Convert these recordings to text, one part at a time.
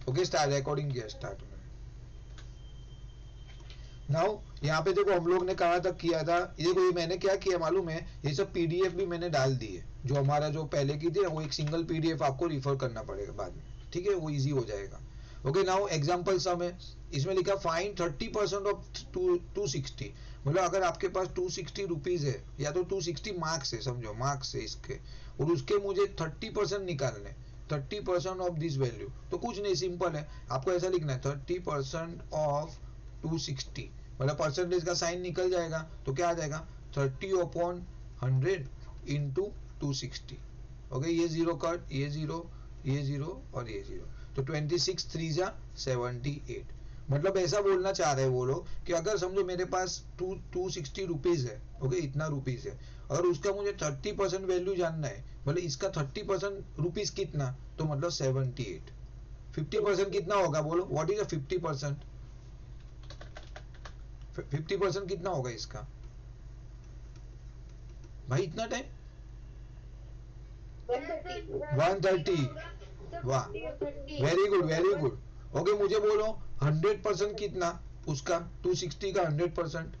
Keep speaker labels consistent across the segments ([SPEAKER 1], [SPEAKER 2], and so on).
[SPEAKER 1] Okay start recording किया start में। Now यहाँ पे देखो हम लोग ने कहाँ तक किया था, ये देखो ये मैंने क्या किया मालूम है, ये सब पीडीएफ भी मैंने डाल दी है, जो हमारा जो पहले की थी वो एक सिंगल पीडीएफ आपको रिफर करना पड़ेगा बाद में, ठीक है, वो इजी हो जाएगा। ओके नाउ एग्जांपल सम है, इसमें लिखा फाइन 30% ऑफ 260, मतलब अगर आपके पास 260 रुपीज है या तो 260 मार्क्स है, समझो मार्क्स है इसके, और उसके मुझे 30% निकालने, 30% ऑफ दिस वैल्यू, तो कुछ नहीं सिंपल है, आपको ऐसा लिखना है 30% ऑफ 260, मतलब परसेंटेज का साइन निकल जाएगा तो क्या आ जाएगा 30/100 इंटू 260। ओके ये जीरो कट, ये जीरो, ये जीरो और ये जीरो, तो 26 3 जा 78। मतलब ऐसा बोलना चाह रहे हैं वो लोग कि अगर समझो मेरे पास 260 रुपीज है, ओके इतना रुपीज है, अगर उसका मुझे 30% वैल्यू जानना है, मतलब इसका 30% रुपीज कितना, तो मतलब 78। 50% कितना होगा बोलो, व्हाट इज अ 50%? 50% कितना होगा इसका भाई, इतना टाइम 130। वाह very good very good. Okay मुझे बोलो 100% कितना उसका, 260 का 100%,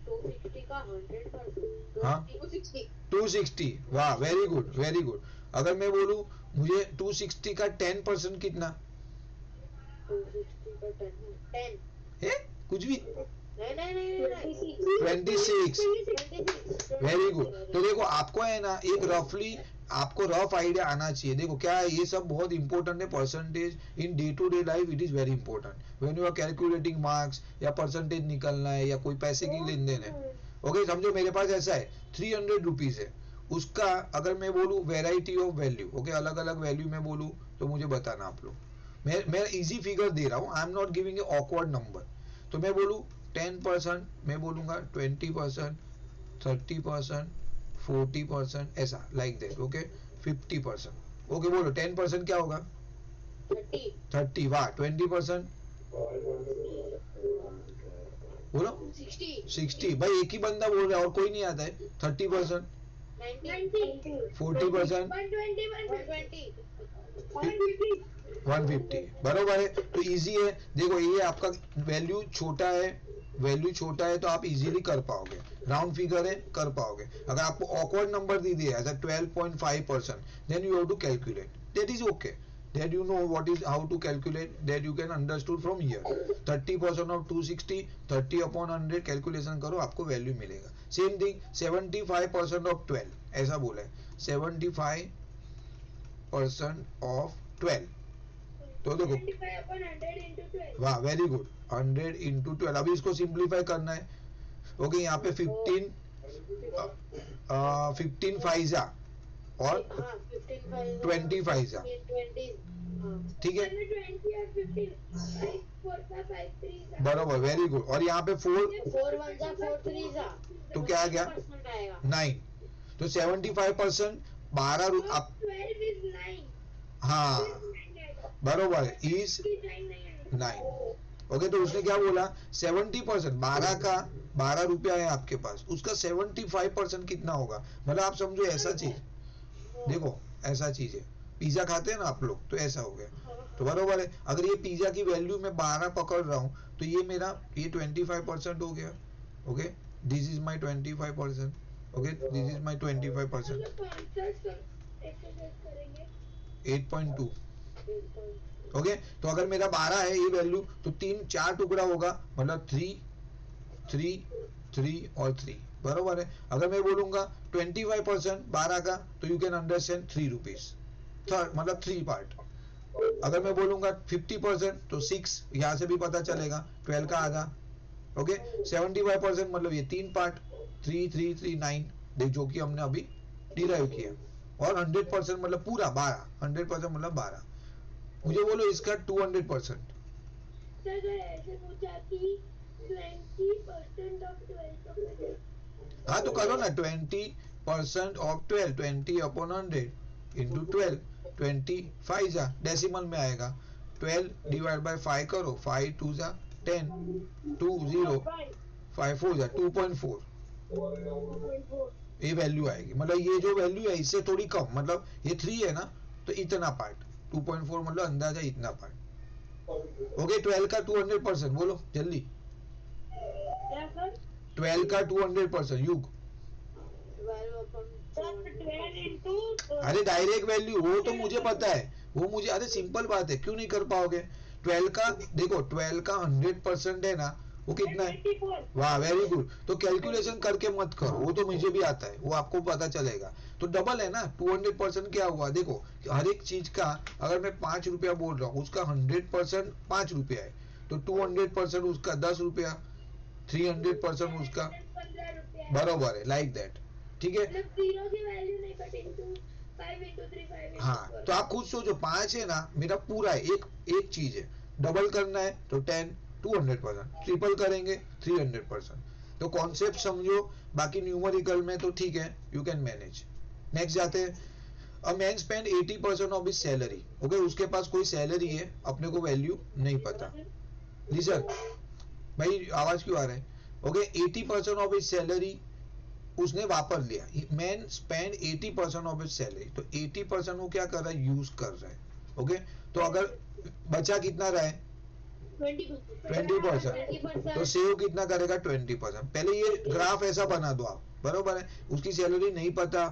[SPEAKER 2] 260 का 100%,
[SPEAKER 1] हाँ 260, वाह वेरी गुड वेरी गुड। अगर मैं बोलूं मुझे 260 का 10% कितना,
[SPEAKER 2] 260 का 10
[SPEAKER 1] है कुछ भी,
[SPEAKER 2] नहीं
[SPEAKER 1] 26। Very good. तो देखो आपको है ना एक रफली आपको रफ आइडिया आना चाहिए। देखो क्या है, ये सब बहुत इंपॉर्टेंट है, percentage in day to day life it is very important when you are calculating marks, या परसेंटेज निकलना है या कोई पैसे की लेन देन है। ओके समझो मेरे पास ऐसा है 300 रुपीज है, उसका अगर मैं बोलूँ वेराइटी ऑफ वैल्यू, ओके अलग अलग वैल्यू मैं बोलूँ तो मुझे बताना आप लोग, मैं इजी फिगर दे रहा हूँ, I am not giving a awkward number. तो मैं बोलूँ 10%, मैं बोलूंगा 20%, 30%, 40%, ऐसा लाइक दैट। ओके 50%, ओके बोलो 10% क्या होगा 30, वाह 20% बोलो 60, भाई एक ही बंदा बोल रहा है और कोई नहीं आता है। 30%, 40%, 150, बरोबर है। तो इजी है, देखो ये आपका वैल्यू छोटा है, वैल्यू छोटा है तो आप इजीली कर पाओगे, राउंड फिगर है कर पाओगे। अगर आपको ऑकवर्ड नंबर दी दिया as 12.5%, then you have to calculate, that is okay, that you know what is how to calculate, that you can understood from here। 30% of 260, 30/100 calculation करो आपको वैल्यू मिलेगा। सेम थिंग 75% ऑफ 12, ऐसा बोला है 75% of 12, तो देखो वाह वेरी गुड 100 इंटू 12, अभी इसको सिंप्लीफाई करना है। ओके यहाँ पे 15 फाइजा और 20 फाइजा, ठीक है बरोबर वेरी गुड। और यहाँ पे 4 तो क्या आ गया 9, तो 75% 12 हाँ बरोबर इज 9। ओके तो उसने क्या बोला 70%, 12 का 12 रुपया है आपके पास, उसका 75% कितना होगा, मतलब आप समझो ऐसा चीज, देखो ऐसा चीज है, पिज्जा खाते हैं ना आप लोग, तो ऐसा हो गया, तो बरोबर है। अगर ये पिज्जा की वैल्यू मैं 12 पकड़ रहा हूँ तो ये मेरा ये 25% हो गया। Okay this is my 25%, okay this is my 25%, 8.2। Okay तो अगर मेरा 12 है ये वैल्यू तो 4 टुकड़ा होगा, मतलब 3 3 3 और 3, बरोबर है। अगर मैं बोलूंगा 25% 12 का तो you can understand 3 rupees, third मतलब 3 पार्ट। अगर मैं बोलूंगा 50% तो 6, यहां से भी पता चलेगा 12 का आधा। ओके 75% मतलब ये 3 पार्ट, 3 3 3 9, देख जो कि हमने अभी डिराइव किया। और 100% मतलब पूरा 12, 100% मतलब 12। मुझे बोलो इसका 200%। हाँ तो करो ना 20% ऑफ 12, 20/100 इंटू 12, 25 जा डेसिमल में आएगा, 12 डिवाइड बाय 5 करो, 5 2 जा 10, 2 0 5 4 जा 2.4, ये वैल्यू आएगी। मतलब ये जो वैल्यू है इससे थोड़ी कम, मतलब ये 3 है ना तो इतना पार्ट, 2.4 मतलब अंदाजा इतना पार्ट। ओके 12 का 200% बोलो जल्दी।
[SPEAKER 3] क्या सर?
[SPEAKER 1] 12 का 200% युग।
[SPEAKER 2] 12 upon
[SPEAKER 3] सर 12 into
[SPEAKER 1] अरे डायरेक्ट वैल्यू वो तो मुझे पता है, वो मुझे, अरे सिंपल बात है, क्यों नहीं कर पाओगे? 12 का देखो, 12 का 100% है ना, वो कितना है?
[SPEAKER 3] 24।
[SPEAKER 1] वाह वेरी गुड। तो कैलकुलेशन करके मत करो, वो तो मुझे भी आता है, वो आपको पता चलेगा। तो डबल है ना, 200% क्या हुआ देखो, हर एक चीज का अगर मैं 5 रुपया बोल रहा हूँ, उसका 100% 5 रुपया है, तो 200% उसका 10 रुपया, 300% उसका
[SPEAKER 3] 15 रुपया।
[SPEAKER 1] बरोबर है, लाइक दैट। ठीक है,
[SPEAKER 3] मतलब जीरो की वैल्यू नहीं, बट इंटू 5 into 3 5 into
[SPEAKER 1] हाँ
[SPEAKER 3] 4।
[SPEAKER 1] तो आप खुद सोचो, 5 है ना मेरा पूरा है, एक एक चीज है, डबल करना है तो 10, 200%, ट्रिपल करेंगे 300%। तो कॉन्सेप्ट समझो, बाकी न्यूमेरिकल में तो ठीक है, यू कैन मैनेज। नेक्स्ट जाते हैं। A man spend 80% of his salary, okay, उसके पास कोई सैलरी है, अपने को वैल्यू नहीं पता। लिसन भाई, आवाज क्यों आ रहा है? ओके 80% ऑफ हिज सैलरी उसने वापर लिया। Man spend 80% of his salary, तो 80% वो क्या कर रहा है, यूज कर रहा है। ओके, तो अगर बचा कितना रहा है, 20%,
[SPEAKER 2] 20%।
[SPEAKER 1] तो सेव कितना करेगा, 20%। पहले ये ग्राफ ऐसा बना दो आप, बरोबर है, उसकी सैलरी नहीं पता,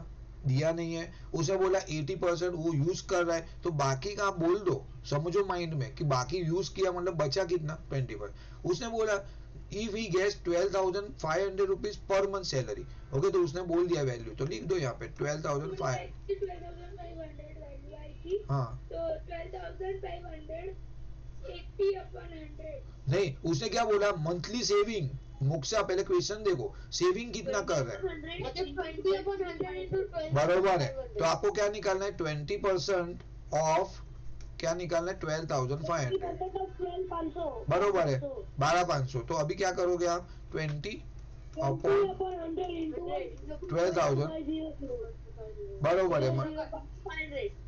[SPEAKER 1] दिया नहीं है, उसे बोला 80% वो यूज कर रहा है, तो बाकी का आप बोल दो, समझो माइंड में कि बाकी यूज किया मतलब बचा कितना, 20%। उसने बोला if he gets 12,500 rupees per month salary, okay, तो उसने बोल दिया वैल्यू, तो लिख दो यहाँ पे 12,500।
[SPEAKER 3] 12,500 वैल्यू आई थी,
[SPEAKER 1] हाँ
[SPEAKER 3] तो 12,500 80 upon 100।
[SPEAKER 1] नहीं, उसने क्या बोला, मंथली सेविंग। मोक्षा पहले क्वेश्चन देखो, सेविंग कितना कर रहा है,
[SPEAKER 2] मतलब 20 upon 100 into 12
[SPEAKER 1] बरोबर है, तो आपको क्या निकालना है, 20% ऑफ क्या निकालना है, 12,500,
[SPEAKER 3] 12,500
[SPEAKER 1] बरोबर है, 12,500। तो अभी क्या करोगे आप, 20 अपॉन
[SPEAKER 3] 100 into
[SPEAKER 1] 12,000, बरोबर है,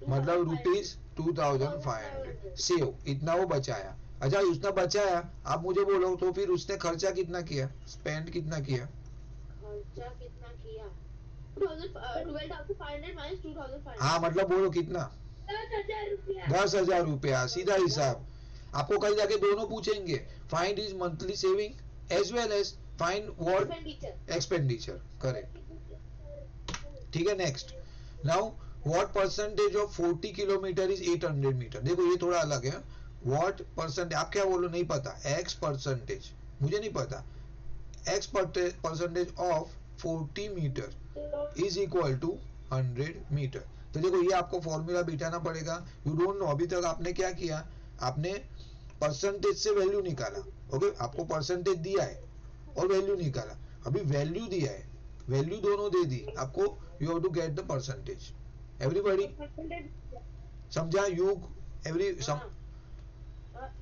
[SPEAKER 1] मतलब रुपीज 2,500 सेव, इतना वो बचाया। अच्छा उसने बचाया, आप मुझे बोलो तो फिर उसने खर्चा कितना किया, स्पेंड कितना किया?
[SPEAKER 2] खर्चा कितना किया? 12,500 minus 2,500।
[SPEAKER 1] हाँ मतलब बोलो कितना,
[SPEAKER 3] 10,000 रुपया।
[SPEAKER 1] 10,000 रुपया, सीधा हिसाब। आपको कल जाके दोनों पूछेंगे, find is monthly saving as well as find what
[SPEAKER 2] Expenditure।
[SPEAKER 1] Expenditure, correct. ठीक है, next. Now what percentage of 40 kilometre is 800 metre, देखो ये थोड़ा अलग है। व्हाट परसेंट, आप क्या बोलो, नहीं पता, एक्स परसेंटेज, मुझे नहीं पता, x percentage of 40 metre is equal to 100 metre. तो देखो ये आपको फॉर्मूला बिठाना पड़ेगा, यू डोंट नो, अभी तक आपने क्या किया, आपने परसेंटेज से वैल्यू निकाला, ओके, आपको परसेंटेज दिया है और वैल्यू निकाला, अभी वैल्यू दिया है, वैल्यू दोनों दे दी आपको, you have to get the percentage. Everybody समझा? युग एवरी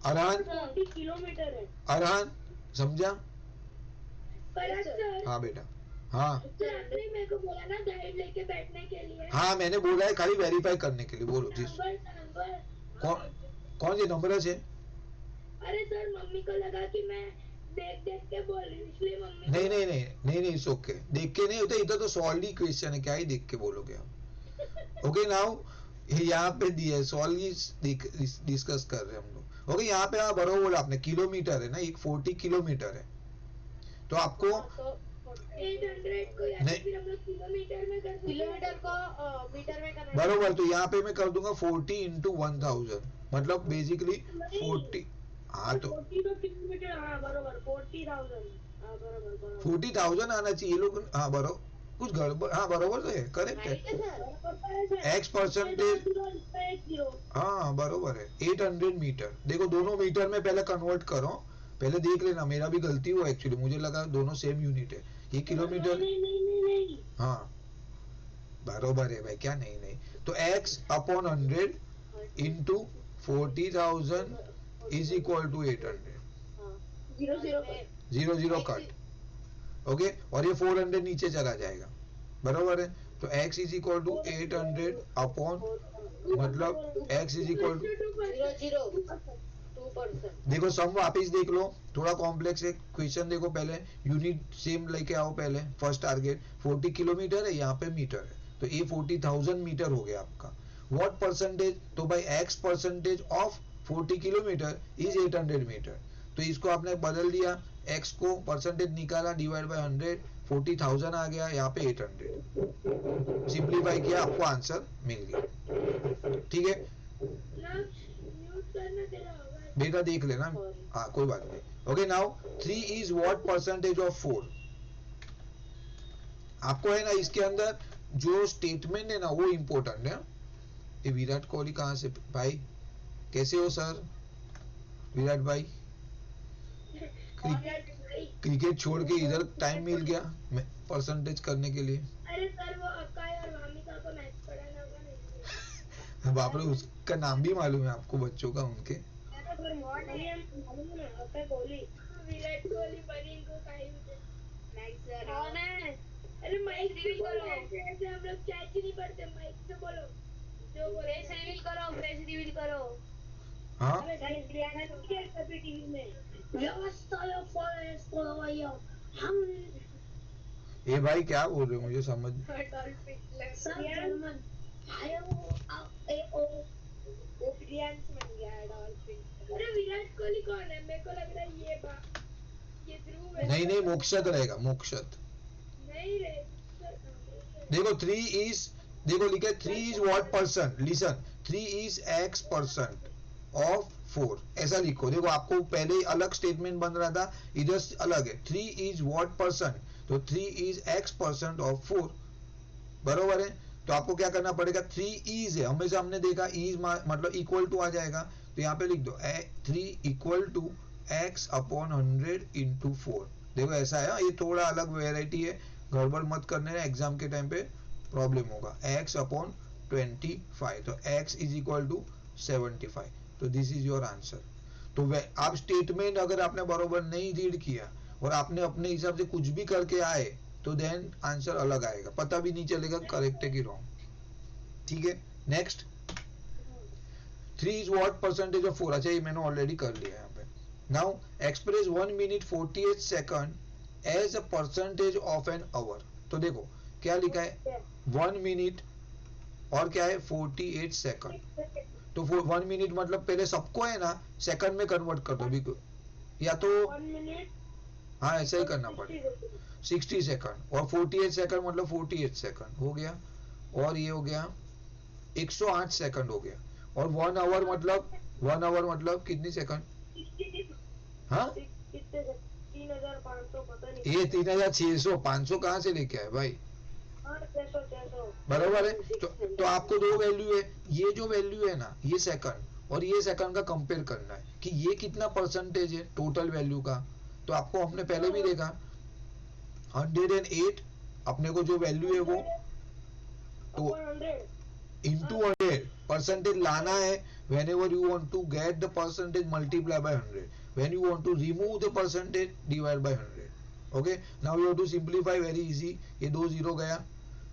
[SPEAKER 1] अरहान,
[SPEAKER 3] 40 किलोमीटर है।
[SPEAKER 1] अरहान समझा?
[SPEAKER 3] Correct sir.
[SPEAKER 1] हाँ बेटा, हाँ
[SPEAKER 3] सर आपने मेरे को बोला ना गाइड लेके बैठने के लिए।
[SPEAKER 1] हाँ मैंने बोला है, खाली वेरीफाई करने के लिए, बोलो जी।
[SPEAKER 3] नंबर।
[SPEAKER 1] कौन कौन सी नंबर है?
[SPEAKER 3] अरे सर मम्मी को लगा कि मैं देख देख के बोल रही हूँ, इसलिए मम्मी
[SPEAKER 1] नहीं नहीं नहीं नहीं नहीं, इट्स ओके, देख के नहीं होता, इधर तो सॉल्व ही क्वेश्चन है, क्या ही देख के बोलोगे आप। ओके नाउ यहाँ पे दिया है, सॉल्व ही डिस्कस कर रहे हैं हम लोग। ओके यहाँ पे आप बरोबर बोला आपने, किलोमीटर है ना, एक 40 किलोमीटर है, तो आपको
[SPEAKER 3] 800 को या
[SPEAKER 1] नहीं।
[SPEAKER 3] फिर हम लोग किलोमीटर में कर
[SPEAKER 2] किलोमीटर को मीटर में करना है।
[SPEAKER 1] बरोबर, तो यहाँ पे मैं कर दूंगा 40 इंटू 1000, मतलब बेसिकली 40। हाँ तो
[SPEAKER 3] 40 किलोमीटर, हाँ बरोबर 40,000।
[SPEAKER 2] हाँ बरोबर
[SPEAKER 1] 40,000 आना चाहिए लोग, हाँ बरोबर, कुछ गड़बड़, हाँ बरोबर तो है, करेक्ट है।
[SPEAKER 2] राइट है सर।
[SPEAKER 1] एक्स परसेंटेज, हाँ बरोबर है, 800 मीटर। देखो दोनों मीटर में पहले कन्वर्ट करो, पहले देख लेना, मेरा भी गलती हुआ एक्चुअली, मुझे लगा दोनों सेम यूनिट है, ये किलोमीटर।
[SPEAKER 3] नहीं।
[SPEAKER 1] हाँ बरोबर है भाई, क्या नहीं नहीं, तो x upon 100 into 40,000 is equal to 800,
[SPEAKER 2] हाँ
[SPEAKER 3] 0
[SPEAKER 1] 0 कट, ओके, और ये 400 नीचे चला जाएगा, बरोबर है, तो x is equal to 800 upon, मतलब x इज इक्वल टू,
[SPEAKER 2] 2%।
[SPEAKER 1] देखो सम वापिस देख लो, थोड़ा कॉम्प्लेक्स है क्वेश्चन, देखो पहले यूनिट सेम लेके आओ, पहले फर्स्ट टारगेट 40 किलोमीटर है, यहाँ पे मीटर है, तो ये 40,000 मीटर हो गया आपका। व्हाट परसेंटेज, तो भाई x percentage of 40 kilometre is 800 metre. तो इसको आपने बदल दिया, x को परसेंटेज निकाला, डिवाइड बाय 100, 40,000 आ गया, यहाँ पे 800 सिंप्लीफाई किया, आपको आंसर मिल गया। ठीक है
[SPEAKER 3] म्यूट करना तेरा आवाज।
[SPEAKER 1] बेटा, देख लेना। हाँ कोई बात नहीं। Okay now 3 is what percentage of 4। आपको है ना इसके अंदर जो स्टेटमेंट है ना वो इम्पोर्टेंट है। ये विराट कोहली कहाँ से भाई, कैसे हो सर विराट भाई? क्रिकेट छोड़ के इधर टाइम मिल गया परसेंटेज करने के लिए।
[SPEAKER 3] अरे सर वो अक्काई और भामिका को मैच पढ़ाना होगा नहीं।
[SPEAKER 1] बाप रे, उसका नाम भी मालूम है आपको बच्चों का उनके?
[SPEAKER 3] विराट कोहली बनी को कहीं कौन है? अरे माइक रिवील करो। ऐसे हम लोग चैट ही नहीं पढ़ते, माइक से बोलो जो बोले। फेस रिवील करो, फेस रिवील करो।
[SPEAKER 1] हाँ
[SPEAKER 3] अबे गाइस रिएक्शन किया कभी टीवी में। व्यवस्था फॉरेस्ट को भैया हम
[SPEAKER 1] ये भाई क्या बोल रहे हो, मुझे समझ।
[SPEAKER 3] सर जर्मन आया वो ब्रिलियंस बन गया है डॉल्फिन। अरे विराट कोहली कौन है? मेरे को लग रहा है ये ध्रुव है।
[SPEAKER 1] नहीं नहीं, मोक्षत रहेगा, मोक्षत।
[SPEAKER 3] नहीं रे
[SPEAKER 1] देखो 3 इज, देखो लिखे 3 is what person, listen 3 is x percent of 4, ऐसा लिखो। देखो आपको पहले अलग स्टेटमेंट बन रहा था, इधर अलग है। 3 इज व्हाट पर्सन, तो 3 इज x परसेंट ऑफ 4, बरोबर है। तो आपको क्या करना पड़ेगा, 3 इज है, हमेशा हमने देखा इज मतलब इक्वल टू आ जाएगा, तो यहाँ पे लिख दो 3 equal to x upon 100 into 4। देखो ऐसा है, ये थोड़ा अलग वेराइटी है, गड़बड़ मत करने, एग्जाम के टाइम पे प्रॉब्लम होगा। x अपॉन 25, तो x इज इक्वल टू 75, तो दिस इज योर आंसर। तो आप स्टेटमेंट अगर आपने बरोबर नहीं रीड किया और आपने अपने हिसाब से कुछ भी करके आए तो देन आंसर अलग आएगा, पता भी नहीं चलेगा करेक्ट है कि रॉन्ग। ठीक है next, 3 is what percentage of 4। अच्छा ये मैंने ऑलरेडी कर लिया यहाँ पे। Now express 1 minute 48 second as a percentage of an hour. तो देखो क्या लिखा है, 1 मिनट और क्या है 48 सेकंड। तो 1 मिनट मतलब पहले सबको है ना सेकंड में कन्वर्ट कर दो, या तो
[SPEAKER 3] 1 मिनट
[SPEAKER 1] हाँ ऐसा ही करना पड़ेगा। 60 सेकंड और 48 सेकंड मतलब 48 सेकंड हो गया, और ये हो गया 108 सेकंड हो गया। और 1 आवर मतलब 1 आवर मतलब कितनी सेकंड? हाँ
[SPEAKER 3] 3,500 पता नहीं।
[SPEAKER 1] ये 3,600, 500 कहाँ से लेके आए भाई?
[SPEAKER 3] 600
[SPEAKER 1] बरोबर है। तो आपको दो वैल्यू है, ये जो वैल्यू है ना ये सेकंड और ये सेकंड का कंपेयर करना है कि ये कितना परसेंटेज है टोटल वैल्यू का। तो आपको हमने पहले भी देखा 108 अपने को जो वैल्यू है वो, तो इंटू 100 परसेंटेज लाना है। whenever you want to get the percentage multiply by 100, when you want to remove the percentage divide by 100। okay now you have to simplify, very easy। ये 2 0 गया,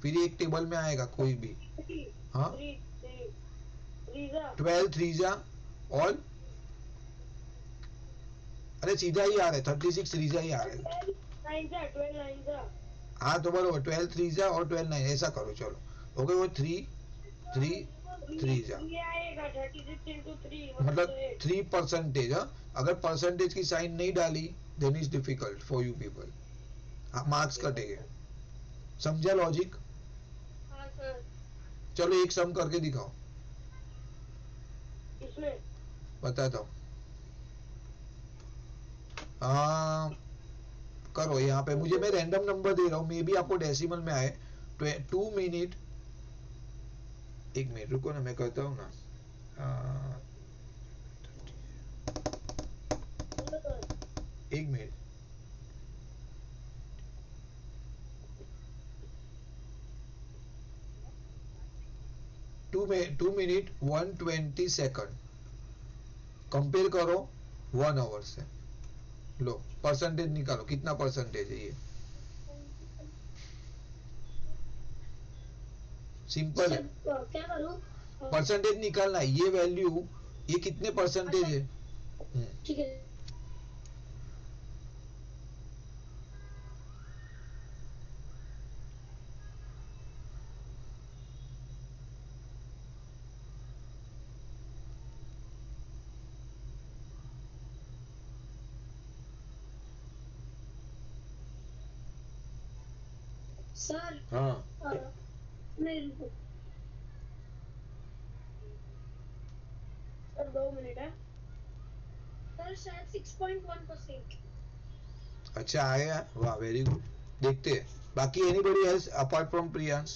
[SPEAKER 1] फिर एक टेबल में आएगा कोई भी। हाँ 12 3 जा और अरे सीधा ही आ रहा है, 36 सीधा ही आ रहा है।
[SPEAKER 3] 12 9
[SPEAKER 1] हाँ तो बरोबर 12 3 जा और 12 9 ऐसा करो, चलो ओके। वो 3 3 3 जा
[SPEAKER 3] आएगा 36 into 3
[SPEAKER 1] मतलब 3 परसेंटेज। अगर परसेंटेज की साइन नहीं डाली then is difficult for you people, marks कटेंगे। समझा लॉजिक?
[SPEAKER 3] हाँ सर।
[SPEAKER 1] चलो एक सम करके दिखाओ,
[SPEAKER 3] इसमें
[SPEAKER 1] बताता हूँ। करो यहाँ पे, मुझे मैं रैंडम नंबर दे रहा हूँ, मे बी आपको डेसिमल में आए। 2 मिनट, 1 मिनट रुको ना, मैं करता हूँ ना। 1 मिनट, 2 मिनट 120 सेकंड कंपेयर करो 1 आवर से। लो परसेंटेज निकालो, कितना परसेंटेज है ये? सिंपल है,
[SPEAKER 3] क्या करूँ?
[SPEAKER 1] परसेंटेज निकालना है। ये वैल्यू ये कितने परसेंटेज है?
[SPEAKER 3] ठीक है। सर
[SPEAKER 1] हाँ
[SPEAKER 3] नहीं रुको सर 2 मिनट है सर शायद 6.1%।
[SPEAKER 1] अच्छा आया, वाह वेरी गुड। देखते हैं बाकी anybody else apart from Priyansh.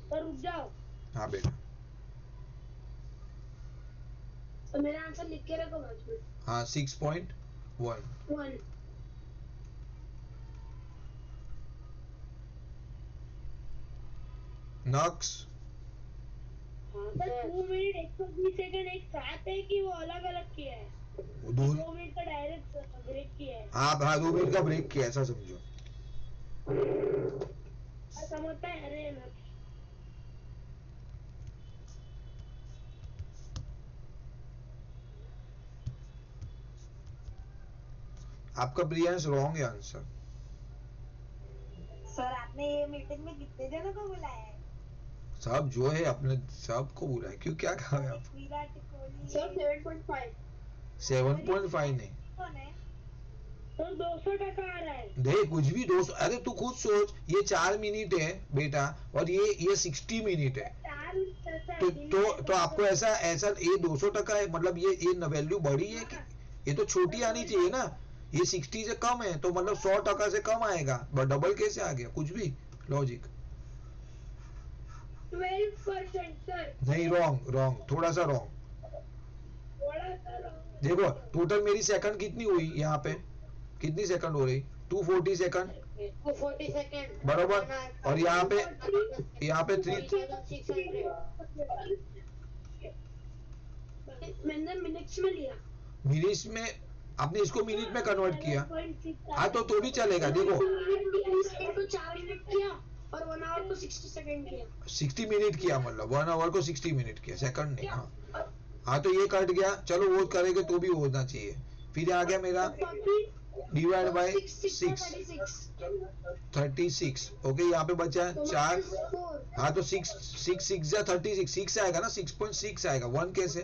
[SPEAKER 3] Sir रुक जाओ
[SPEAKER 1] हाँ बेटा,
[SPEAKER 3] तो मेरा आंसर लिख के रखो बाजू में।
[SPEAKER 1] हाँ 6.1।
[SPEAKER 3] 1
[SPEAKER 1] नक्स
[SPEAKER 3] सर 2 मिनट 120 सेकंड एक साथ है कि वो अलग अलग किया है?
[SPEAKER 1] दो,
[SPEAKER 3] 2 मिनट का डायरेक्ट ब्रेक किया है?
[SPEAKER 1] हाँ हाँ 2 मिनट का ब्रेक किया, ऐसा समझो।
[SPEAKER 3] समझता है अरे ना
[SPEAKER 1] आपका प्रियांश रॉन्ग है आंसर।
[SPEAKER 4] सर आपने ये मीटिंग में कितने जनों को बुलाया है?
[SPEAKER 1] सब जो है अपने सबको बुलाए, क्यों क्या कहा है आप?
[SPEAKER 4] विराट कोहली
[SPEAKER 2] सर 7.5।
[SPEAKER 1] 7.5 नहीं,
[SPEAKER 4] कौन है?
[SPEAKER 3] तो 200% आ रहा है।
[SPEAKER 1] देख कुछ भी दोस्त, अरे तू खुद सोच, ये 4 मिनट है बेटा और ये 60 मिनट है,
[SPEAKER 3] 4 मिनट
[SPEAKER 1] तो आपको ऐसा ऐसा ये 200% है, मतलब ये वैल्यू बड़ी है कि ये तो छोटी आनी चाहिए ना। ये 60 से कम है तो मतलब 100% से कम आएगा, बट डबल कैसे आ गया? कुछ भी लॉजिक
[SPEAKER 3] 12% सर।
[SPEAKER 1] नहीं, रॉन्ग रॉन्ग, थोड़ा सा रॉन्ग।
[SPEAKER 3] थोड़ा सा wrong।
[SPEAKER 1] देखो टोटल मेरी सेकंड कितनी हुई यहाँ पे, कितनी सेकंड हो रही? 240 सेकंड
[SPEAKER 2] 240 सेकंड
[SPEAKER 1] बरोबर, और यहाँ पे 3
[SPEAKER 2] 3600।
[SPEAKER 3] मैंने मिनट्स में लिया।
[SPEAKER 1] मिनट्स में, आपने इसको मिनट में कन्वर्ट किया, हाँ तो भी चलेगा। देखो
[SPEAKER 3] 4 मिनट किया और 1 आवर को 60 सेकंड किया।
[SPEAKER 1] 60 मिनट किया, मतलब 1 आवर को 60 मिनट किया, सेकंड नहीं। हाँ हाँ तो ये कट गया, चलो वो करेंगे तो भी होना चाहिए। फिर आ गया मेरा डिवाइड बाय 6 36। ओके यहाँ पे बचा है 4, हाँ तो 6 6 या 36 6 आएगा ना, 6.6 आएगा। 1 कैसे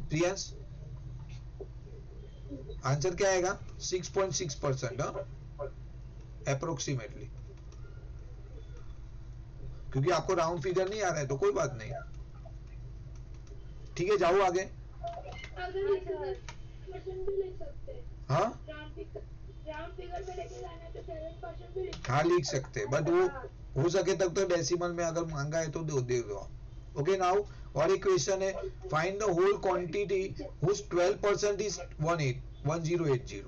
[SPEAKER 1] प्रियांश? आंसर क्या आएगा? 6.6% अप्रोक्सीमेटली, क्योंकि आपको राउंड फिगर नहीं आ रहा है तो कोई बात नहीं। ठीक है जाओ आगे।
[SPEAKER 3] अगर परसेंट भी लिख सकते हैं।
[SPEAKER 1] हाँ
[SPEAKER 3] राउंड फिगर में लेके जाना है तो 7% भी लिख
[SPEAKER 1] हाँ लिख सकते हैं, बट वो हो सके तक तो डेसिमल में अगर मांगा है तो दे दो। ओके नाउ और एक क्वेश्चन है, find the whole quantity whose 12% is 1080।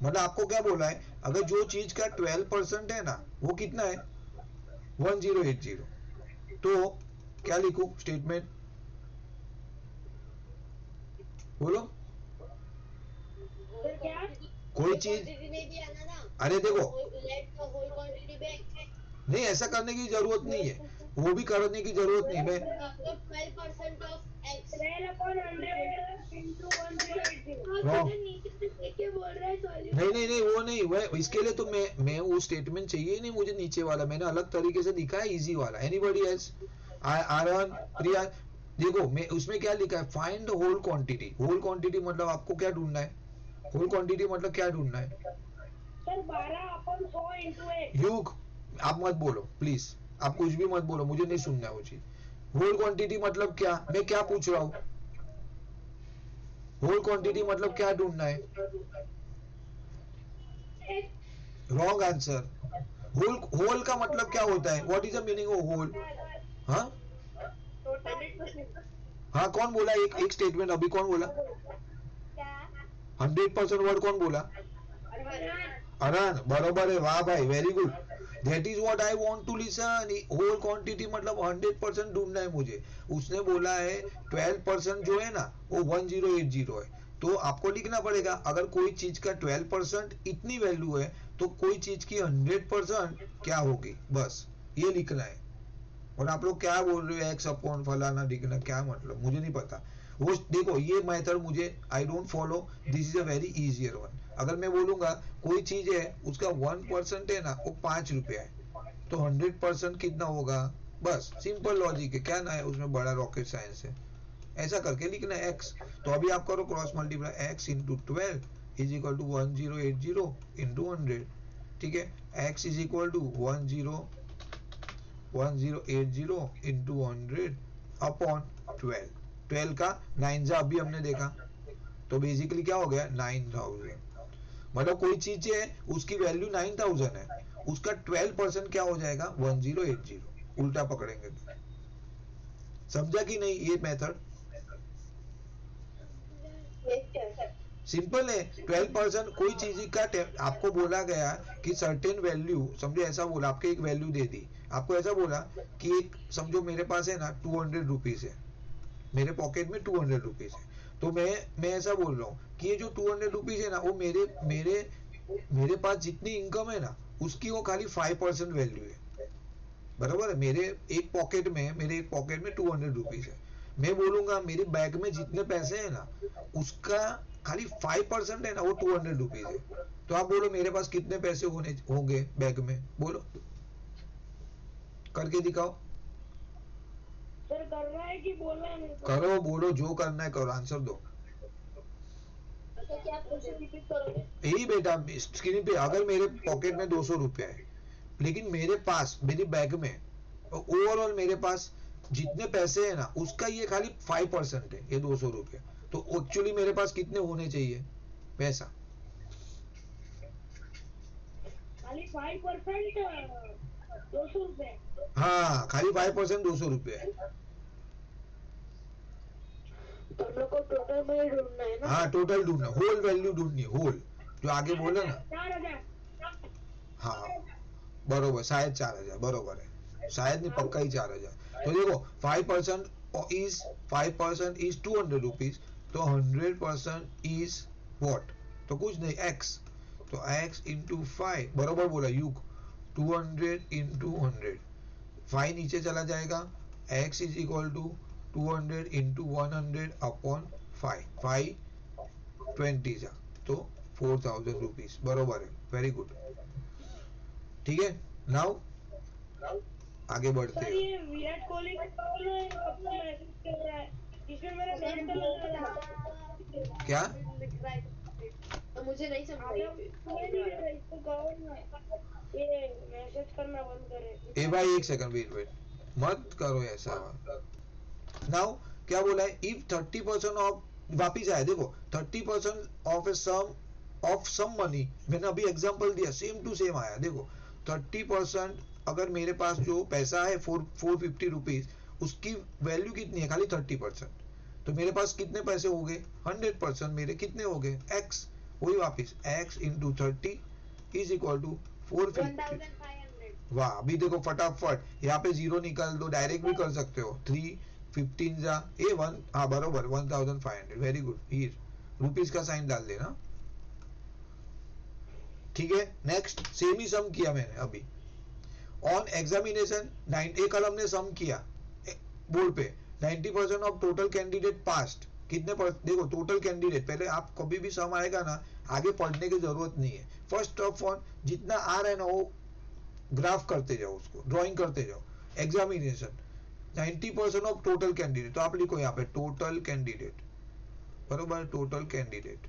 [SPEAKER 1] मतलब आपको क्या बोला है, अगर जो चीज का 12% है ना वो कितना है? 1080। तो क्या लिखूं स्टेटमेंट, बोलो।
[SPEAKER 3] फिर क्या?
[SPEAKER 1] कोई चीज,
[SPEAKER 2] नहीं दिया ना,
[SPEAKER 1] अरे देखो
[SPEAKER 2] let the whole quantity back.
[SPEAKER 1] नहीं ऐसा करने की जरूरत नहीं है, वो भी करने की जरूरत नहीं। मैं
[SPEAKER 2] 12% ऑफ x
[SPEAKER 3] 12/100 into 1080।
[SPEAKER 1] Wrong.
[SPEAKER 3] नीचे से देख के बोल रहा है सॉल्यूशन।
[SPEAKER 1] नहीं वो नहीं, वह इसके लिए तो मैं वो स्टेटमेंट चाहिए ही नहीं मुझे नीचे वाला, मैंने अलग तरीके से लिखा है इजी वाला। Anybody else? आरन, प्रिया, देखो मैं उसमें क्या लिखा है, find the whole quantity. Whole quantity मतलब आपको क्या ढूंढना है? होल क्वांटिटी मतलब क्या ढूंढना है?
[SPEAKER 3] Sir 12/100 into 8।
[SPEAKER 1] युग आप मत बोलो प्लीज, आप कुछ भी मत बोलो, मुझे नहीं सुनना है वो चीज। होल क्वांटिटी मतलब क्या, मैं क्या पूछ रहा हूँ? होल क्वांटिटी मतलब क्या ढूंढना है? Wrong answer. होल का मतलब क्या होता है? What is the meaning of whole? हाँ हाँ कौन बोला? एक स्टेटमेंट अभी कौन बोला? 100% वर्ड कौन बोला? अरन, बरोबर है, वाह भाई very good. That is what I want to listen. Whole quantity मतलब 100% ढूंढना है मुझे। उसने बोला है 12% जो है ना वो 1080 है, तो आपको लिखना पड़ेगा अगर कोई चीज का 12% इतनी वैल्यू है तो कोई चीज की 100% क्या होगी, बस ये लिखना है। और आप लोग क्या बोल रहे हो एक्स अपॉन फलाना लिखना, क्या मतलब मुझे नहीं पता। वो देखो ये मेथड मुझे I don't follow, this is a very easier one. अगर मैं बोलूंगा कोई चीज है उसका 1% है ना वो 5 रुपया है, तो 100% कितना होगा? बस सिंपल लॉजिक है, क्या ना है उसमें बड़ा रॉकेट साइंस है। ऐसा करके लिखना है एक्स। तो अभी आप करो cross multiply, x into 12 is equal to 1080 into 100, ठीक है। x is equal to 1080 into 100 upon 12, 12 का 9 जा अभी हमने देखा, तो बेसिकली क्या हो गया 9000। मतलब कोई चीज है उसकी वैल्यू 9000 है, उसका 12% क्या हो जाएगा 1080, उल्टा पकड़ेंगे तो। समझा कि नहीं ये मेथड? सिंपल है। 12% कोई चीज का आपको बोला गया कि सर्टेन वैल्यू, समझो ऐसा बोला, आपके एक वैल्यू दे दी, आपको ऐसा बोला कि एक समझो मेरे पास है ना 200 रुपीज है, मेरे पॉकेट में 200 रुपीज है, तो मैं ऐसा बोल रहा हूँ कि ये जो 200 रुपीज है ना वो मेरे मेरे मेरे पास जितनी इनकम है ना उसकी वो खाली 5% वैल्यू है, बराबर है। मेरे एक पॉकेट में 200 रुपीज है, मैं बोलूंगा मेरे बैग में जितने पैसे हैं ना उसका खाली 5% है ना वो 200 रुपीज है, तो आप बोलो मेरे पास कितने पैसे होंगे बैग में, बोलो, करके दिखाओ।
[SPEAKER 3] सर करना है कि बोलना है?
[SPEAKER 1] करो, बोलो, जो करना है करो, आंसर दो।
[SPEAKER 3] अच्छा क्या क्वेश्चन रिपीट करोगे?
[SPEAKER 1] यही बेटा स्क्रीन पे, अगर मेरे पॉकेट में 200 रुपया है लेकिन मेरे पास मेरी बैग में ओवरऑल मेरे पास जितने पैसे है ना उसका ये खाली 5% है, ये 200 रुपया, तो एक्चुअली मेरे पास कितने होने चाहिए पैसा?
[SPEAKER 3] खाली 5% 200 रुपए।
[SPEAKER 1] हाँ, खाली 5% 200 रुपया है।
[SPEAKER 3] तो हम लोग को टोटल में ढूंढना है ना?
[SPEAKER 1] हाँ, टोटल ढूंढना, होल वैल्यू ढूंढनी, होल जो आगे बोला ना।
[SPEAKER 3] 4000।
[SPEAKER 1] हाँ बरोबर, शायद 4000, बरोबर है, शायद नहीं, पक्का ही 4000। तो देखो 5% इज 200 रुपीज, तो 100% इज व्हाट? तो कुछ नहीं, x, तो x इंटू 5, बरोबर बोला युग, 200 इंटू 100, 5 नीचे चला जाएगा, x is equal to 200 into 100 upon 5 20 जा, तो 4000 रुपीज, बरोबर है, वेरी गुड, ठीक है। नाउ आगे बढ़ते
[SPEAKER 3] सर
[SPEAKER 1] हैं।
[SPEAKER 3] ये विराट कोहली का कौन है? आपको मैसेज कर रहा है, इसमें मेरा नाम तो लग रहा है।
[SPEAKER 1] क्या?
[SPEAKER 2] लिख रहा है तो मुझे नहीं समझ
[SPEAKER 3] आगे कोई नहीं है, इसको कौन है? ये मैसेज करना बंद करे।
[SPEAKER 1] ए भाई एक सेकंड, वेट मत करो ऐसा। नाउ क्या बोला है, इफ 30% ऑफ, वापिस आए देखो, 30% of a sum of some money, मैंने अभी एग्जांपल दिया, सेम टू सेम आया, देखो 30% अगर मेरे पास जो पैसा है 450 रुपीज, उसकी वैल्यू कितनी है, खाली 30%, तो मेरे पास कितने पैसे हो गए 100%, मेरे कितने हो गए x, वही वापिस x into 30 is equal to 450।
[SPEAKER 2] 1500।
[SPEAKER 1] वाह, अभी देखो फटाफट यहाँ पे जीरो निकाल दो, डायरेक्ट भी कर सकते हो, 3 15 जा ए 1, हाँ बरोबर 1500, वेरी गुड, हीर रुपीज का साइन डाल देना, ठीक है। नेक्स्ट सेम ही सम किया मैंने अभी ऑन एग्जामिनेशन, 9 कल हमने सम किया बोर्ड पे, 90% ऑफ टोटल कैंडिडेट पास्ट, कितने देखो टोटल कैंडिडेट, पहले आप कभी भी सम आएगा ना आगे पढ़ने की जरूरत नहीं है, फर्स्ट ऑफ ऑल जितना आ रहा है ना वो ग्राफ करते जाओ, उसको ड्राइंग करते जाओ। एग्जामिनेशन 90% ऑफ टोटल कैंडिडेट, तो आप लिखो यहाँ पे टोटल कैंडिडेट, बरोबर, टोटल कैंडिडेट,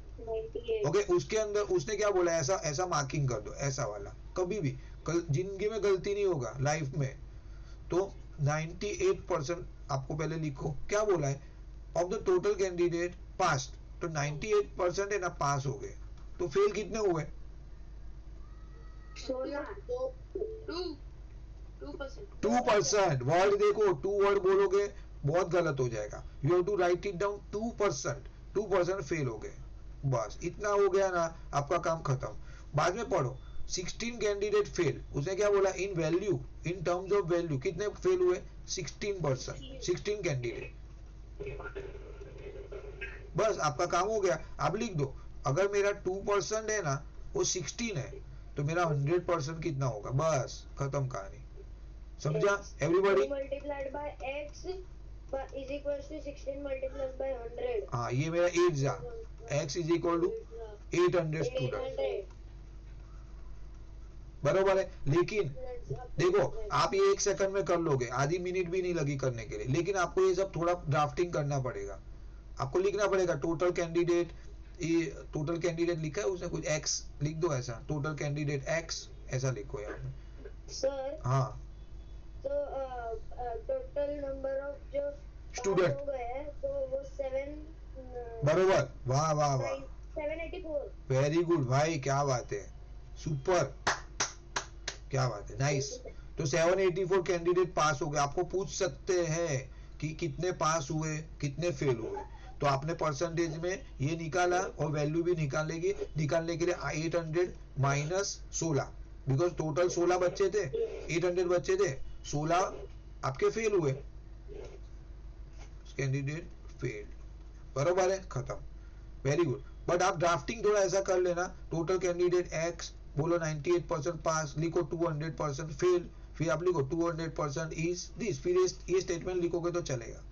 [SPEAKER 1] ओके। उसके अंदर उसने क्या बोला, ऐसा ऐसा मार्किंग कर दो, ऐसा वाला, कभी भी जिंदगी में गलती नहीं होगा लाइफ में, तो 98% आपको पहले लिखो, क्या बोला है, of the total candidate pass, तो 98% है ना पास हो गए, तो फेल कितने हुए, 2%। वर्ड देखो, 2 वर्ड बोलोगे बहुत गलत हो जाएगा, you have to write it down, 2% fail हो गए, बस इतना हो गया ना, आपका काम खत्म। बाद में पढ़ो 16 कैंडिडेट फेल, उसने क्या बोला, in value, in terms of value कितने फेल हुए, 16%, 16 कैंडिडेट, बस आपका काम हो गया। आप लिख दो, अगर मेरा 2% है ना वो 16 है, तो मेरा 100% कितना होगा, बस खत्म कहानी, समझा everybody?
[SPEAKER 3] Multiplied by x is equal to 16 multiplied by 100।
[SPEAKER 1] हाँ, ये मेरा 8 जा, x is equal to 800 student, बरोबर है। लेकिन देखो आप ये 1 सेकंड में कर लोगे, आधी मिनट भी नहीं लगी करने के लिए, लेकिन आपको ये सब थोड़ा ड्राफ्टिंग करना पड़ेगा, आपको लिखना पड़ेगा टोटल कैंडिडेट ये टोटल कैंडिडेट लिखा है उसने कुछ एक्स लिख दो ऐसा, टोटल कैंडिडेट एक्स ऐसा लिखो यहाँ पे।
[SPEAKER 3] सर
[SPEAKER 1] हाँ
[SPEAKER 3] तो टोटल नंबर ऑफ जो
[SPEAKER 1] स्टूडेंट
[SPEAKER 3] हो गए हैं तो वो 7
[SPEAKER 1] बरोबर, वाह वाह वाह,
[SPEAKER 3] 784।
[SPEAKER 1] वेरी गुड भाई, क्या बात है, सुपर, क्या बात है, नाइस। तो 784 कैंडिडेट पास हो गए। आपको पूछ सकते हैं कि कितने पास हुए कितने फेल हुए, तो आपने परसेंटेज में ये निकाला और वैल्यू भी निकालने के लिए 800 माइनस 16, बिकॉज टोटल 16 बच्चे थे, 800 बच्चे थे, 16 आपके फेल हुए, कैंडिडेट फेल, बरोबर है, खत्म, वेरी गुड। बट आप ड्राफ्टिंग थोड़ा ऐसा कर लेना, टोटल कैंडिडेट एक्स बोलो 98% पास, लिखो 200% फेल, फिर आप लिखो 200% इज दिस, फिर ये स्टेटमेंट लिखोगे तो चलेगा।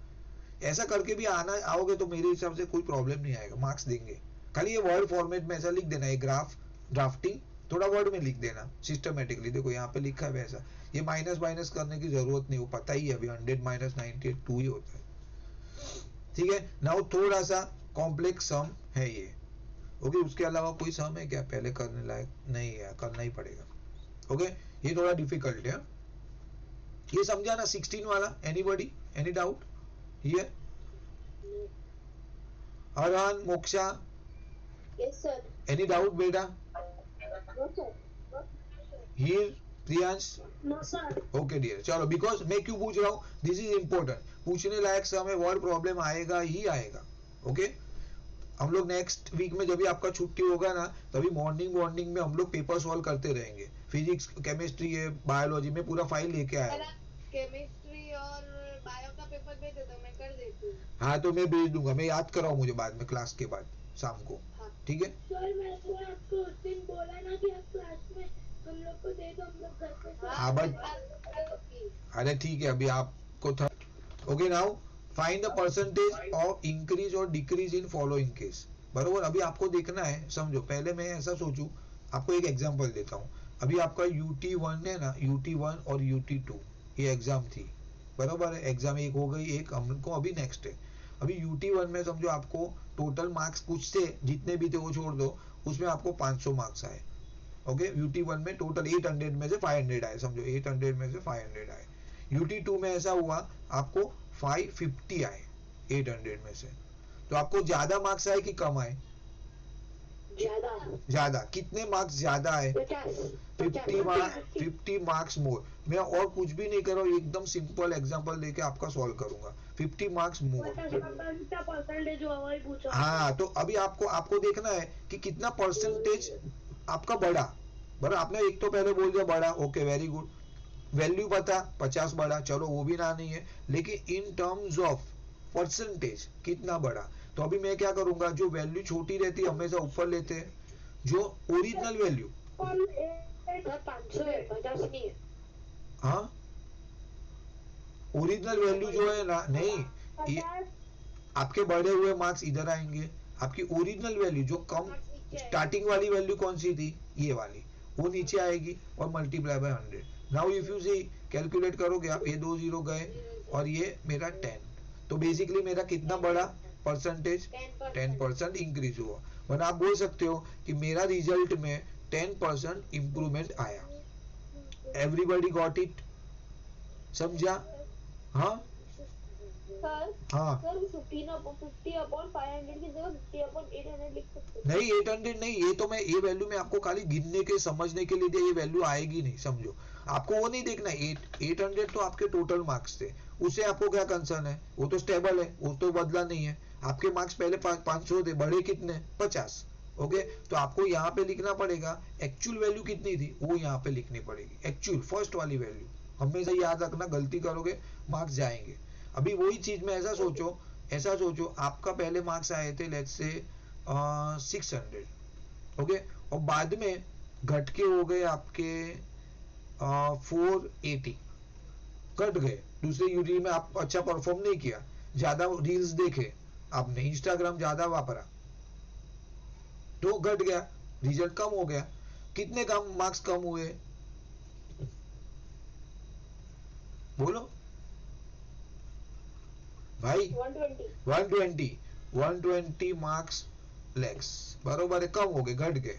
[SPEAKER 1] ऐसा करके भी आओगे तो मेरे हिसाब से कोई प्रॉब्लम नहीं आएगा, मार्क्स देंगे। खाली ये वर्ड फॉर्मेट में ऐसा लिख देना, ये ग्राफ ड्राफ्टिंग थोड़ा वर्ड में लिख देना सिस्टमेटिकली, देखो यहाँ पे लिखा है वैसा, ये माइनस करने की जरूरत नहीं, वो पता ही है अभी 100 माइनस 98 2 ही होता है, ठीक है। नाउ थोड़ा सा कॉम्प्लेक्स सम है ये, ओके, उसके अलावा कोई सम है क्या पहले करने लायक? नहीं है, करना ही पड़ेगा, ओके। ये थोड़ा डिफिकल्ट है, ये समझा ना 16 वाला? Anybody, any doubt here? Arhan, Moksha,
[SPEAKER 3] yes sir.
[SPEAKER 1] Any doubt बेटा?
[SPEAKER 3] No sir.
[SPEAKER 1] Here Priyansh?
[SPEAKER 3] No sir.
[SPEAKER 1] Okay dear, चलो, बिकॉज मैं क्यों पूछ रहा हूँ, दिस इज इंपॉर्टेंट, पूछने लायक समय वर्ड प्रॉब्लम आएगा ही आएगा, ओके। हम लोग नेक्स्ट वीक में जब भी आपका छुट्टी होगा ना, तभी मॉर्निंग में हम लोग पेपर सॉल्व करते रहेंगे, फिजिक्स, केमिस्ट्री है, बायोलॉजी में पूरा फाइल लेके आया।
[SPEAKER 2] केमिस्ट्री और बायो का पेपर भेज दो, मैं कर देती हूँ।
[SPEAKER 1] हाँ तो मैं भेज दूंगा, मैं याद कराऊँ मुझे बाद में क्लास के बाद शाम को, ठीक है।
[SPEAKER 3] सर मैंने आपको उस दिन बोला ना कि आप क्लास में हम लोग को दे दो, हम लोग घर पे
[SPEAKER 1] हाँ बट अरे ठीक है, अभी आपको था, okay. Now find the percentage of increase और डिक्रीज इन फॉलोइंग केस, बरोबर। अभी आपको देखना है, समझो, पहले मैं ऐसा सोचूं, आपको एक एग्जांपल देता हूं। अभी आपका UT1 है ना, UT1 और UT2 ये एग्जाम थी, बरोबर है, एग्जाम एक हो गई, एक हमको अभी नेक्स्ट है। अभी UT1 में समझो आपको टोटल मार्क्स कुछ थे, जितने भी थे वो छोड़ दो, उसमें आपको 500 मार्क्स आए, ओके। UT1 में टोटल 800 में से 500 आए, समझो 800 में से 500 आए। UT2 में ऐसा हुआ, आपको 550 आए 800 में से, तो आपको ज्यादा मार्क्स आए कि कम आए? ज्यादा। कितने मार्क्स ज्यादा आए? 50 मार्क्स मोर। मैं और कुछ भी नहीं कर रहा हूँ, एकदम सिंपल एग्जांपल देके आपका सॉल्व करूंगा। 50 मार्क्स मोर। हाँ तो अभी आपको देखना है कि कितना परसेंटेज आपका बढ़ा, बड़ा आपने एक तो पहले बोल दिया बढ़ा, ओके वेरी गुड। वैल्यू पता 50 बढ़ा, चलो वो भी ना नहीं है, लेकिन इन टर्म्स ऑफ परसेंटेज कितना बढ़ा। तो अभी मैं क्या करूंगा, जो वैल्यू छोटी रहती है हमेशा ऊपर लेते हैं, जो ओरिजिनल वैल्यू,
[SPEAKER 3] 500 है, 50 नहीं है।
[SPEAKER 1] हाँ ओरिजिनल वैल्यू जो है ना, नहीं ये आपके बढ़े हुए मार्क्स इधर आएंगे, आपकी ओरिजिनल वैल्यू जो कम स्टार्टिंग वाली वैल्यू कौन सी थी, ये वाली, वो नीचे आएगी और multiply by 100। Now if you see calculate करोगे आप, ये 2 जीरो गए और ये मेरा 10, तो बेसिकली मेरा कितना बढ़ा परसेंटेज? 10% इंक्रीज हुआ। वरना आप बोल सकते हो कि मेरा रिजल्ट में 10% इंप्रूवमेंट आया। Everybody got it? समझा? हाँ
[SPEAKER 3] सर
[SPEAKER 1] हाँ
[SPEAKER 3] सर 50 अपॉन 500 की जगह 50 अपॉन 800 लिख सकते हैं।
[SPEAKER 1] नहीं 800 नहीं, ये तो मैं ये वैल्यू में आपको खाली गिनने के समझने के लिए दिया, ये वैल्यू आएगी नहीं, समझो। आपको वो नहीं देखना, 800 तो आपके टोटल मार्क्स थे, उससे आपको क्या कंसर्न है, वो तो स्टेबल है, वो तो बदला नहीं है। आपके मार्क्स पहले 500 थे, बढ़े कितने? 50, ओके। तो आपको यहाँ पे लिखना पड़ेगा एक्चुअल वैल्यू कितनी थी, वो यहाँ पे लिखनी पड़ेगी, एक्चुअल फर्स्ट वाली वैल्यू। हमेशा याद रखना, गलती करोगे मार्क्स जाएंगे। अभी वही चीज में ऐसा सोचो आपका पहले मार्क्स आए थे लेट्स से 600, ओके, और बाद में घट के हो गए आपके 480, घट गए। दूसरे यूटी में आप अच्छा परफॉर्म नहीं किया, ज्यादा रील्स देखे आपने, इंस्टाग्राम ज्यादा वापरा, तो घट गया, रिजल्ट कम हो गया। कितने कम मार्क्स कम हुए, बोलो भाई?
[SPEAKER 3] 120
[SPEAKER 1] 120 मार्क्स लैक्स, बरोबर है, कम हो गए, घट गए,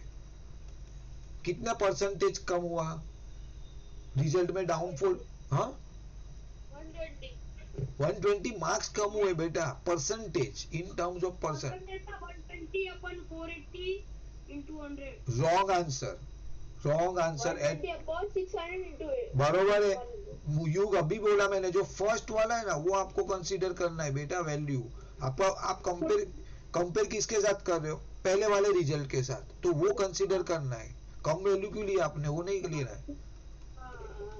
[SPEAKER 1] कितना परसेंटेज कम हुआ रिजल्ट में डाउनफॉल? हाँ
[SPEAKER 3] 120
[SPEAKER 1] 120 मार्क्स कम हुए बेटा, percentage in terms of percent.
[SPEAKER 3] 120 upon 480 into 100
[SPEAKER 1] wrong answer, wrong answer at
[SPEAKER 3] 120 upon 600 into 8
[SPEAKER 1] बरोबर है, युग अभी बोला मैंने, जो फर्स्ट वाला है ना वो आपको कंसीडर करना है बेटा वैल्यू। आप कंपेयर कंपेयर किसके साथ कर रहे हो? पहले वाले रिजल्ट के साथ, तो वो कंसीडर करना है। कम वैल्यू क्यों लिया आपने, वो नहीं लेना है,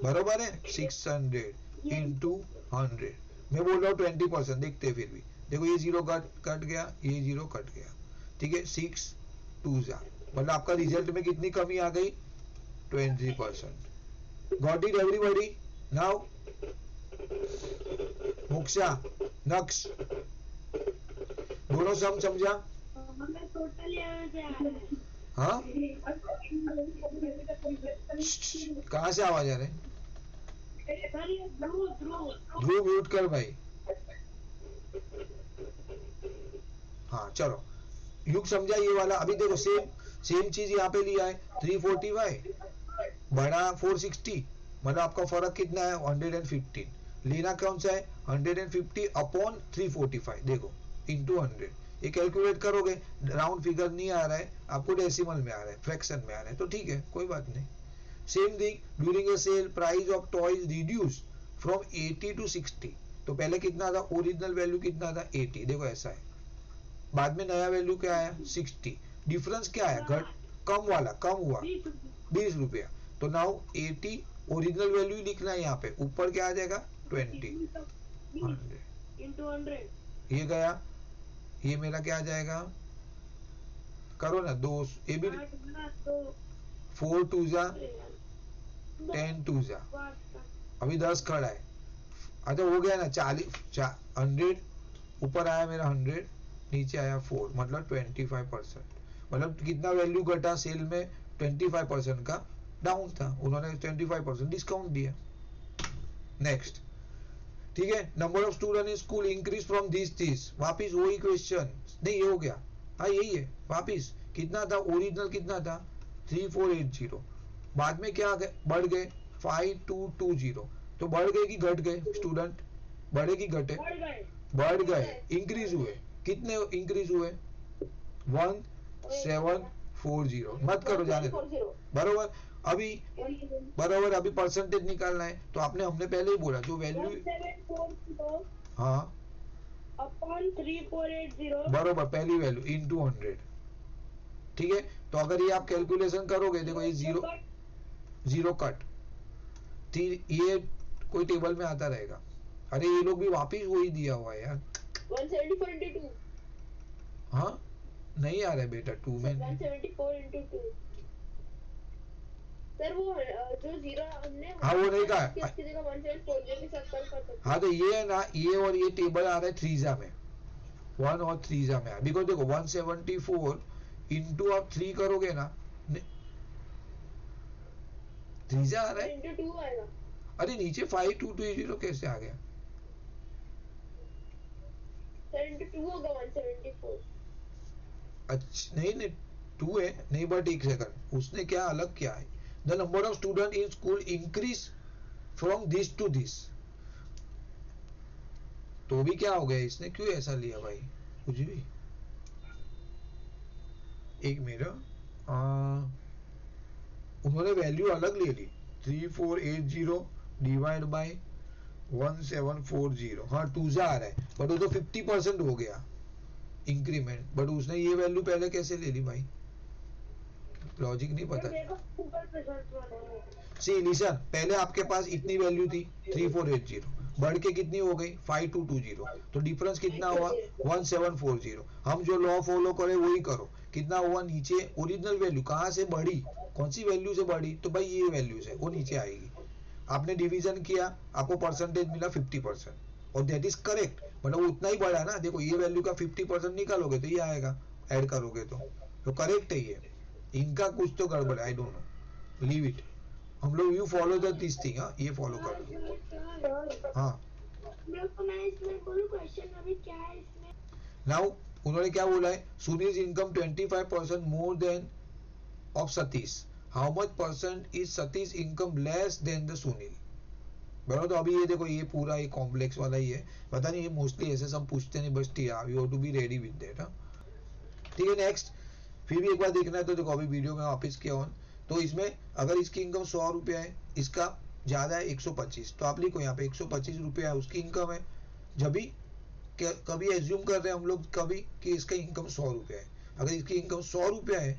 [SPEAKER 1] बरोबर है। 600 इंटू 100, मैं बोल रहा हूँ 20%, देखते हैं फिर भी, देखो ये जीरो कट गया, ये जीरो कट गया, ठीक है, 6 2 जा, मतलब आपका रिजल्ट में कितनी कमी आ गई, 20%। Got it everybody? Now moksha नक्श, दोनों सम समझा?
[SPEAKER 3] हमें टोटल यहाँ से आ रहा है।
[SPEAKER 1] हाँ कहाँ से आवाज आ रहे?
[SPEAKER 3] सर ये ध्रुव ध्रुव
[SPEAKER 1] ध्रुव म्यूट कर भाई। हाँ चलो, युग समझा ये वाला। अभी देखो सेम चीज यहाँ पे लिया है, 340y बड़ा 460, मतलब आपका फर्क कितना है 115। लेना कौन सा है 150 अपॉन 345, देखो इंटू 100, ये कैलकुलेट करोगे, राउंड फिगर नहीं आ रहा है आपको, डेसिमल में आ रहा है, फ्रैक्शन में आ रहा है, तो ठीक है कोई बात नहीं। Same thing during a sale price of toys reduce from 80 to 60, तो पहले कितना था, ओरिजिनल वैल्यू कितना था 80, देखो ऐसा है, बाद में नया वैल्यू क्या आया 60, डिफरेंस क्या आया, घट, कम वाला कम हुआ 20 रुपया, तो नाउ 80 ओरिजिनल वैल्यू लिखना है यहाँ पे, ऊपर क्या आ जाएगा 20
[SPEAKER 3] into 100
[SPEAKER 1] ये गया, ये मेरा क्या आ जाएगा, करो ना दो, ये भी 4 2 जा 10 2 जा, अभी 10 खड़ा है, अच्छा हो गया ना 40 100, ऊपर आया मेरा 100, नीचे आया 4, मतलब 25%, मतलब कितना वैल्यू घटा सेल में, 25% का डाउन था, उन्होंने 25% डिस्काउंट दिया। नेक्स्ट, ठीक है, number of student in school increase from this, वापिस वही क्वेश्चन, नहीं ये हो गया, हाँ यही है, वापिस कितना था, ओरिजिनल कितना था 3480, बाद में क्या बढ़ गए 5220, तो बढ़ गए कि घट गए स्टूडेंट, बढ़े कि घटे, बढ़ गए, इंक्रीज हुए, कितने इंक्रीज हुए 1740, मत करो जाने दो, बरोबर। अभी बराबर, अभी परसेंटेज निकालना है, तो हमने पहले ही बोला जो वैल्यू,
[SPEAKER 3] 1740
[SPEAKER 1] हाँ
[SPEAKER 3] अपॉन 3480
[SPEAKER 1] बरोबर, पहली वैल्यू इनटू 100, ठीक है, तो अगर ये आप कैलकुलेशन करोगे, देखो ये जीरो कट, ये कोई टेबल में आता रहेगा, अरे ये लोग भी वापिस वही दिया हुआ है यार,
[SPEAKER 3] 174 into 2
[SPEAKER 1] हाँ नहीं आ रहा है बेटा 2 में,
[SPEAKER 3] 174 into 2 सर वो जो जीरो हमने,
[SPEAKER 1] हाँ वो नहीं कहा,
[SPEAKER 3] इसकी जगह 174 के साथ कर सकते हैं।
[SPEAKER 1] हाँ तो ये है ना, ये और ये टेबल आ रहा है थ्रीजा में, 1 और थ्रीजा में, बिकॉज देखो 174 इंटू आप 3 करोगे ना, थ्रीजा आ रहा है,
[SPEAKER 3] into 2 आएगा,
[SPEAKER 1] अरे नीचे 5220 कैसे आ गया,
[SPEAKER 3] सर into 2 होगा 174,
[SPEAKER 1] अच्छा नहीं नहीं 2 है, नहीं बट एक सेकंड, उसने क्या अलग किया है, the number of student in school increase from this to this, तो भी क्या हो गया, इसने क्यों ऐसा लिया भाई, कुछ भी, एक मेरा उन्होंने वैल्यू अलग ले ली, 3480 डिवाइड बाय 1740, हाँ 2 आ रहा है, बट वो तो 50% हो गया इंक्रीमेंट, बट उसने ये वैल्यू पहले कैसे ले ली भाई, लॉजिक नहीं पता। सी लिसन, पहले आपके पास इतनी वैल्यू थी 3480, बढ़ के कितनी हो गई 5220, तो डिफरेंस कितना हुआ 1740, हम जो लॉ फॉलो करें वही करो, कितना हुआ, नीचे ओरिजिनल वैल्यू कहाँ से बढ़ी, कौन सी वैल्यू से बढ़ी, तो भाई ये वैल्यू से वो नीचे आएगी, आपने डिवीजन किया, आपको परसेंटेज मिला 50%, और दैट इज करेक्ट, मतलब वो उतना ही बढ़ा ना, देखो ये वैल्यू का 50% निकालोगे तो ये आएगा, ऐड करोगे तो करेक्ट है ये, इनका कुछ तो गड़बड़, I don't know, leave it, हम लोग you follow the this thing, हाँ ये फॉलो कर लो, हाँ
[SPEAKER 3] मैं इसमें बोलूं क्वेश्चन अभी क्या है इसमें,
[SPEAKER 1] नाउ उन्होंने क्या बोला है, Sunil income 25% more than of Satish, how much percent is Satish income less than the Sunil. बराबर। तो अभी ये देखो ये पूरा ये कॉम्प्लेक्स वाला ही है, पता नहीं ये मोस्टली ऐसे सब पूछते नहीं, बस you have to be ready with that. ठीक है, नेक्स्ट फिर भी एक बार देखना है तो देखो अभी वीडियो में वापस किया ऑन, तो इसमें अगर इसकी इनकम 100 रुपया है, इसका ज्यादा है 125, तो आप लिखो यहाँ पे 125 रुपया है उसकी इनकम है। जब भी कभी एज्यूम कर रहे हैं हम लोग कभी कि इसका इनकम 100 रुपया है, अगर इसकी इनकम 100 रुपया है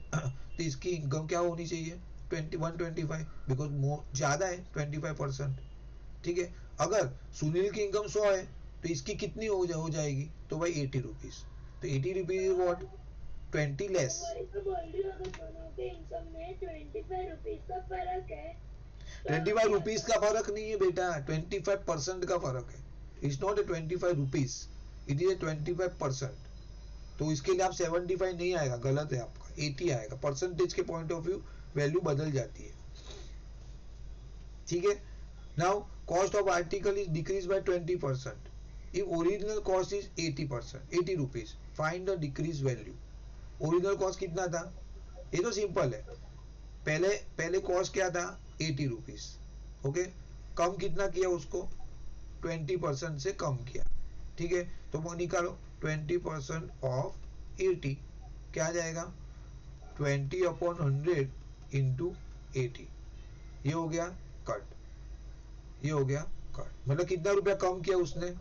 [SPEAKER 1] तो इसकी इनकम क्या होनी चाहिए 125, बिकॉज ज्यादा है 25%। ठीक है, अगर सुनील की इनकम 100 है तो इसकी कितनी हो जाएगी, तो भाई 80 रुपीज, तो 80 rupees is what 20 less. 25 rupees का फर्क नहीं है बेटा, 25% का फर्क है। It's not a 25 rupees, it is a 25%। तो इसके लिए आप 75 नहीं आएगा, गलत है आपका, 80 आएगा। परसेंटेज के पॉइंट ऑफ व्यू वैल्यू बदल जाती है। ठीक है, now cost of article is decrease by 20%। If original cost is 80%, 80 rupees, find the decrease value. Original cost कितना था, ये तो सिंपल है, पहले कॉस्ट क्या था 80 रुपीज, ओके, कम कितना किया उसको 20% से कम किया। ठीक है, तो वो निकालो 20% ऑफ 80 क्या आ जाएगा 20/100 इंटू 80, ये हो गया कट, ये हो गया कट। मतलब कितना रुपया कम किया उसने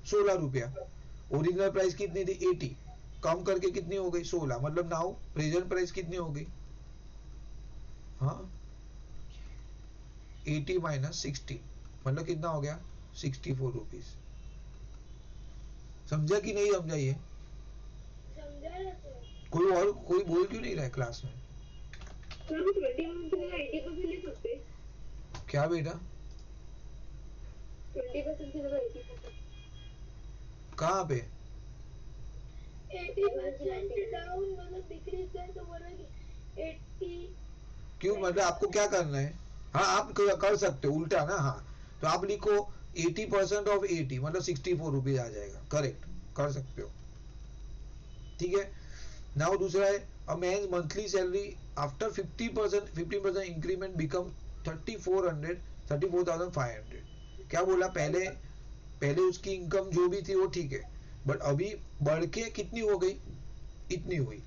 [SPEAKER 1] 16 रुपया। ओरिजिनल प्राइस कितनी थी 80, कम करके कितनी हो गई 16, मतलब नाउ प्रेजेंट प्राइस कितनी हो गई, हाँ 80 माइनस 60, मतलब कितना हो गया 64 रुपीज। समझा कि नहीं समझा ये? कोई और कोई बोल क्यों नहीं रहा है क्लास में? क्या बेटा
[SPEAKER 3] 20%
[SPEAKER 1] कहाँ पे
[SPEAKER 3] 80% डाउन, मतलब डिक्रीज है तो बोला कि 80
[SPEAKER 1] क्यों, मतलब आपको क्या करना है, हाँ आप कर सकते हो उल्टा ना, हाँ तो आप लिखो 80% ऑफ 80 मतलब 64 रुपीज आ जाएगा, करेक्ट कर सकते हो। ठीक है, नाउ दूसरा है a man monthly salary after 15% increment become 34,500। क्या बोला, पहले उसकी इनकम जो भी थी वो ठीक है, बट अभी बढ़ के कितनी हो गई, इतनी हुई।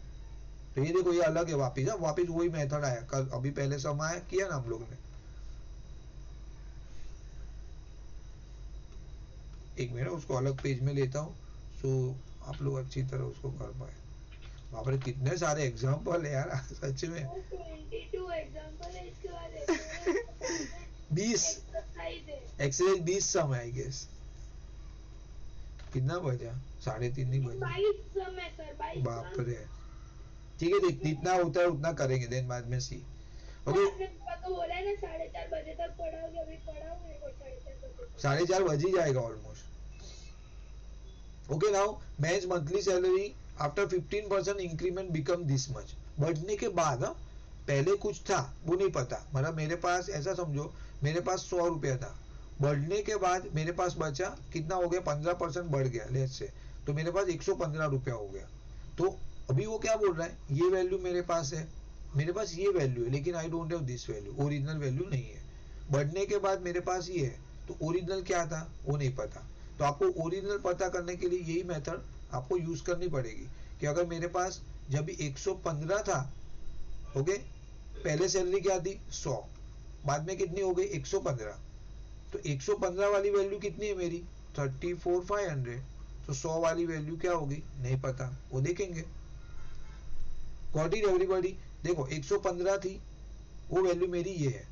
[SPEAKER 1] तो ये देखो ये अलग है, वापिस वही मेथड आया कल, अभी पहले सम आया किया ना हम लोगों ने। एक मिनट उसको अलग पेज में लेता हूँ सो आप लोग अच्छी तरह उसको कर पाए। वहां पर कितने सारे एग्जाम्पल है यार सच में,
[SPEAKER 3] 22 एग्जांपल है, इसके बाद
[SPEAKER 1] 20 एक्सरसाइज 20 सम है आई गेस। कितना बजा 3:30 नहीं बजा,
[SPEAKER 3] 22 सम है सर, 22
[SPEAKER 1] बाप रे। ठीक है, जितना होता है उतना करेंगे, देन बाद में सी। ओके,
[SPEAKER 3] तो बोला है ना 4:30 बजे तक पढ़ाओगे, अभी पढ़ाओ मेरे को 4:30 बजे,
[SPEAKER 1] 4:30 बज ही जाएगा almost. Okay, now match monthly salary after 15% increment become this much. बढ़ने के बाद पहले कुछ था वो नहीं पता, मतलब मेरे पास ऐसा समझो मेरे पास 100 रुपया था, बढ़ने के बाद मेरे पास बचा कितना हो गया 15% बढ़ गया लेट्स से, तो मेरे पास 115 रुपया हो गया। तो अभी वो क्या बोल रहा है, ये वैल्यू मेरे पास है, मेरे पास ये वैल्यू है, लेकिन I don't have this value, original value नहीं है। बढ़ने के बाद मेरे पास ये है, तो ओरिजिनल क्या था वो नहीं पता। तो आपको ओरिजिनल पता करने के लिए यही मेथड आपको यूज करनी पड़ेगी कि अगर मेरे पास जब 115 था, ओके, पहले सैलरी क्या थी 100, बाद में कितनी हो गई 115, तो 115 वाली वैल्यू कितनी है मेरी 34,500, तो 100 वाली वैल्यू क्या होगी नहीं पता, वो देखेंगे। Got it everybody? देखो 115 थी वो वैल्यू मेरी ये है,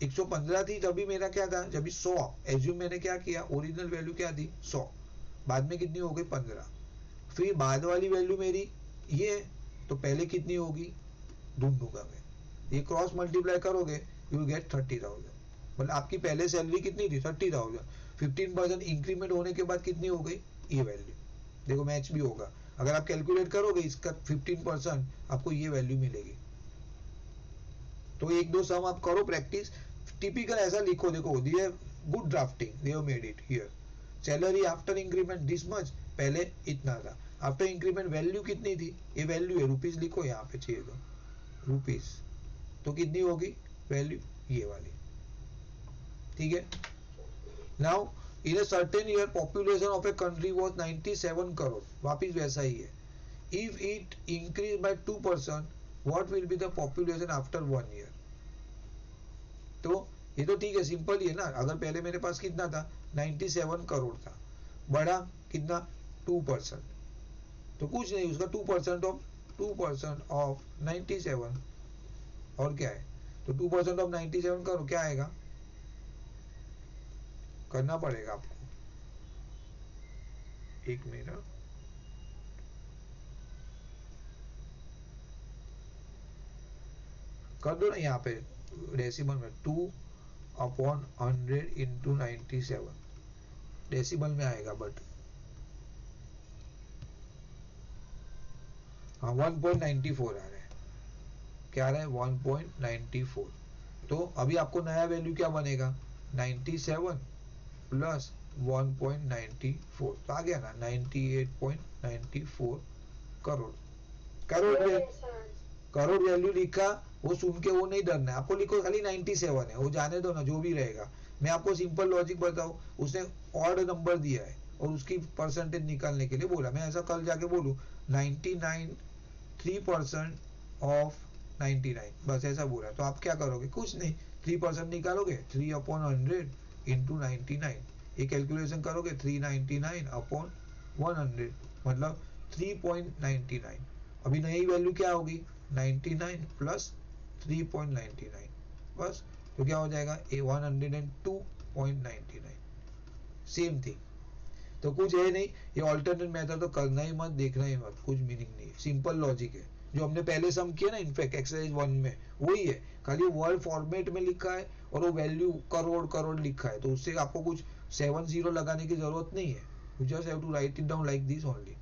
[SPEAKER 1] 115 थी तभी मेरा क्या था, जब 100 एज्यूम मैंने क्या किया, ओरिजिनल वैल्यू क्या थी 100, बाद में कितनी हो गई 15, फिर बाद वाली वैल्यू मेरी ये है, तो पहले कितनी होगी ढूंढूंगा मैं, ये क्रॉस मल्टीप्लाई करोगे यू गेट 30,000। मतलब आपकी पहले सैलरी कितनी थी 30,000, 15% इंक्रीमेंट होने के बाद कितनी हो गई ये वैल्यू। देखो मैच भी होगा, अगर आप कैलकुलेट करोगे इसका 15% आपको ये वैल्यू मिलेगी। तो एक दो सम आप करो प्रैक्टिस, टिपिकल ऐसा लिखो, देखो दिए good drafting they have made it here, salary after increment this much, पहले इतना था, आफ्टर इंक्रीमेंट वैल्यू कितनी थी, ये वैल्यू है, रुपीज लिखो यहाँ पे चाहिए तो रुपीज, तो कितनी होगी वैल्यू ये वाली, ठीक है। Now in a certain year population of a country was 97 crore, वापिस वैसा ही है। If it increase by 2%, what will be the population after 1 year. तो ये तो ठीक है, सिंपल ही है ना। अगर पहले मेरे पास कितना था 97 करोड़ था, बढ़ा कितना 2%, तो कुछ नहीं, उसका 2% ऑफ 97 और क्या है, तो 2% ऑफ 97 करो, क्या आएगा, करना पड़ेगा आपको, एक मिनट, कर दो ना यहाँ पे डेसिमल में, 2/100 इंटू 97 डेसिमल में आएगा, बट हाँ 1.94 आ रहा है, क्या आ रहा है 1.94। तो अभी आपको नया वैल्यू क्या बनेगा 97 प्लस 1.94, तो आ गया ना 98.94 करोड़। करोड़ वैल्यू लिखा, वो सुन के वो नहीं डरना है आपको, लिखो खाली 97 है, वो जाने दो ना जो भी रहेगा। मैं आपको सिंपल लॉजिक बताऊं, उसने ऑड नंबर दिया है और उसकी परसेंटेज निकालने के लिए बोला, मैं ऐसा कल जाके बोलूं 99 3% ऑफ 99, बस ऐसा बोला, तो आप क्या करोगे, कुछ नहीं, 3% निकालोगे, 3/100 इंटू 99, ये कैलकुलेशन करोगे 399/100 मतलब 3.99। अभी नई वैल्यू क्या होगी 99 प्लस 3.99, बस, तो क्या हो जाएगा 102.99, सेम थिंग। तो कुछ है नहीं, ये ऑल्टरनेट मेथड तो करना ही मत, देखना ही मत, कुछ मीनिंग नहीं है, सिंपल लॉजिक है, जो हमने पहले सम किया ना इनफैक्ट एक्सरसाइज 1 में वही है, खाली वर्ड फॉर्मेट में लिखा है और वो वैल्यू करोड़ करोड़ लिखा है, तो उससे आपको कुछ 70 लगाने की जरूरत नहीं है, you just have to write it down like this only,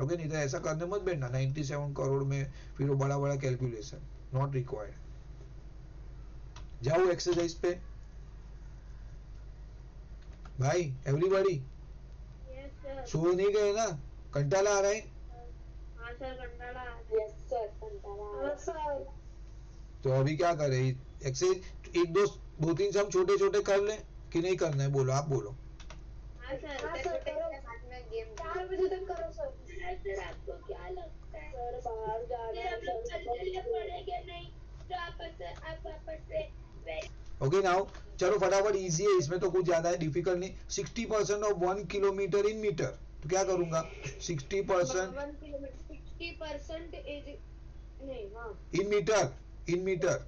[SPEAKER 1] okay. नहीं तो ऐसा करने मत बैठना 97 करोड़ में फिर वो बड़ा बड़ा कैलकुलेशन, नॉट रिक्वायर्ड। जाओ एक्सरसाइज पे भाई, एवरीबॉडी सो नहीं गए ना, कंटाला आ रहा है,
[SPEAKER 3] हाँ सर कंटाला आ रहा है। सर कंटाला आ रहा है।
[SPEAKER 1] तो अभी क्या करें, एक्सरसाइज एक दो तीन सम छोटे छोटे कर ले कि नहीं करना है, बोलो, आप बोलो।
[SPEAKER 3] हाँ सर करो, साथ में गेम 4 बजे तक करो सर। सर आपको क्या लगता है सर बाहर जाना है, हम लोग चल पड़ेंगे नहीं तो आप वापस से
[SPEAKER 1] ओके नाउ चलो फटाफट, इजी है, इसमें तो कुछ ज्यादा है डिफिकल्ट नहीं। 60% ऑफ 1 किलोमीटर इन मीटर, तो क्या करूंगा 60%
[SPEAKER 2] 60% इज नहीं, हाँ
[SPEAKER 1] इन मीटर, इन मीटर,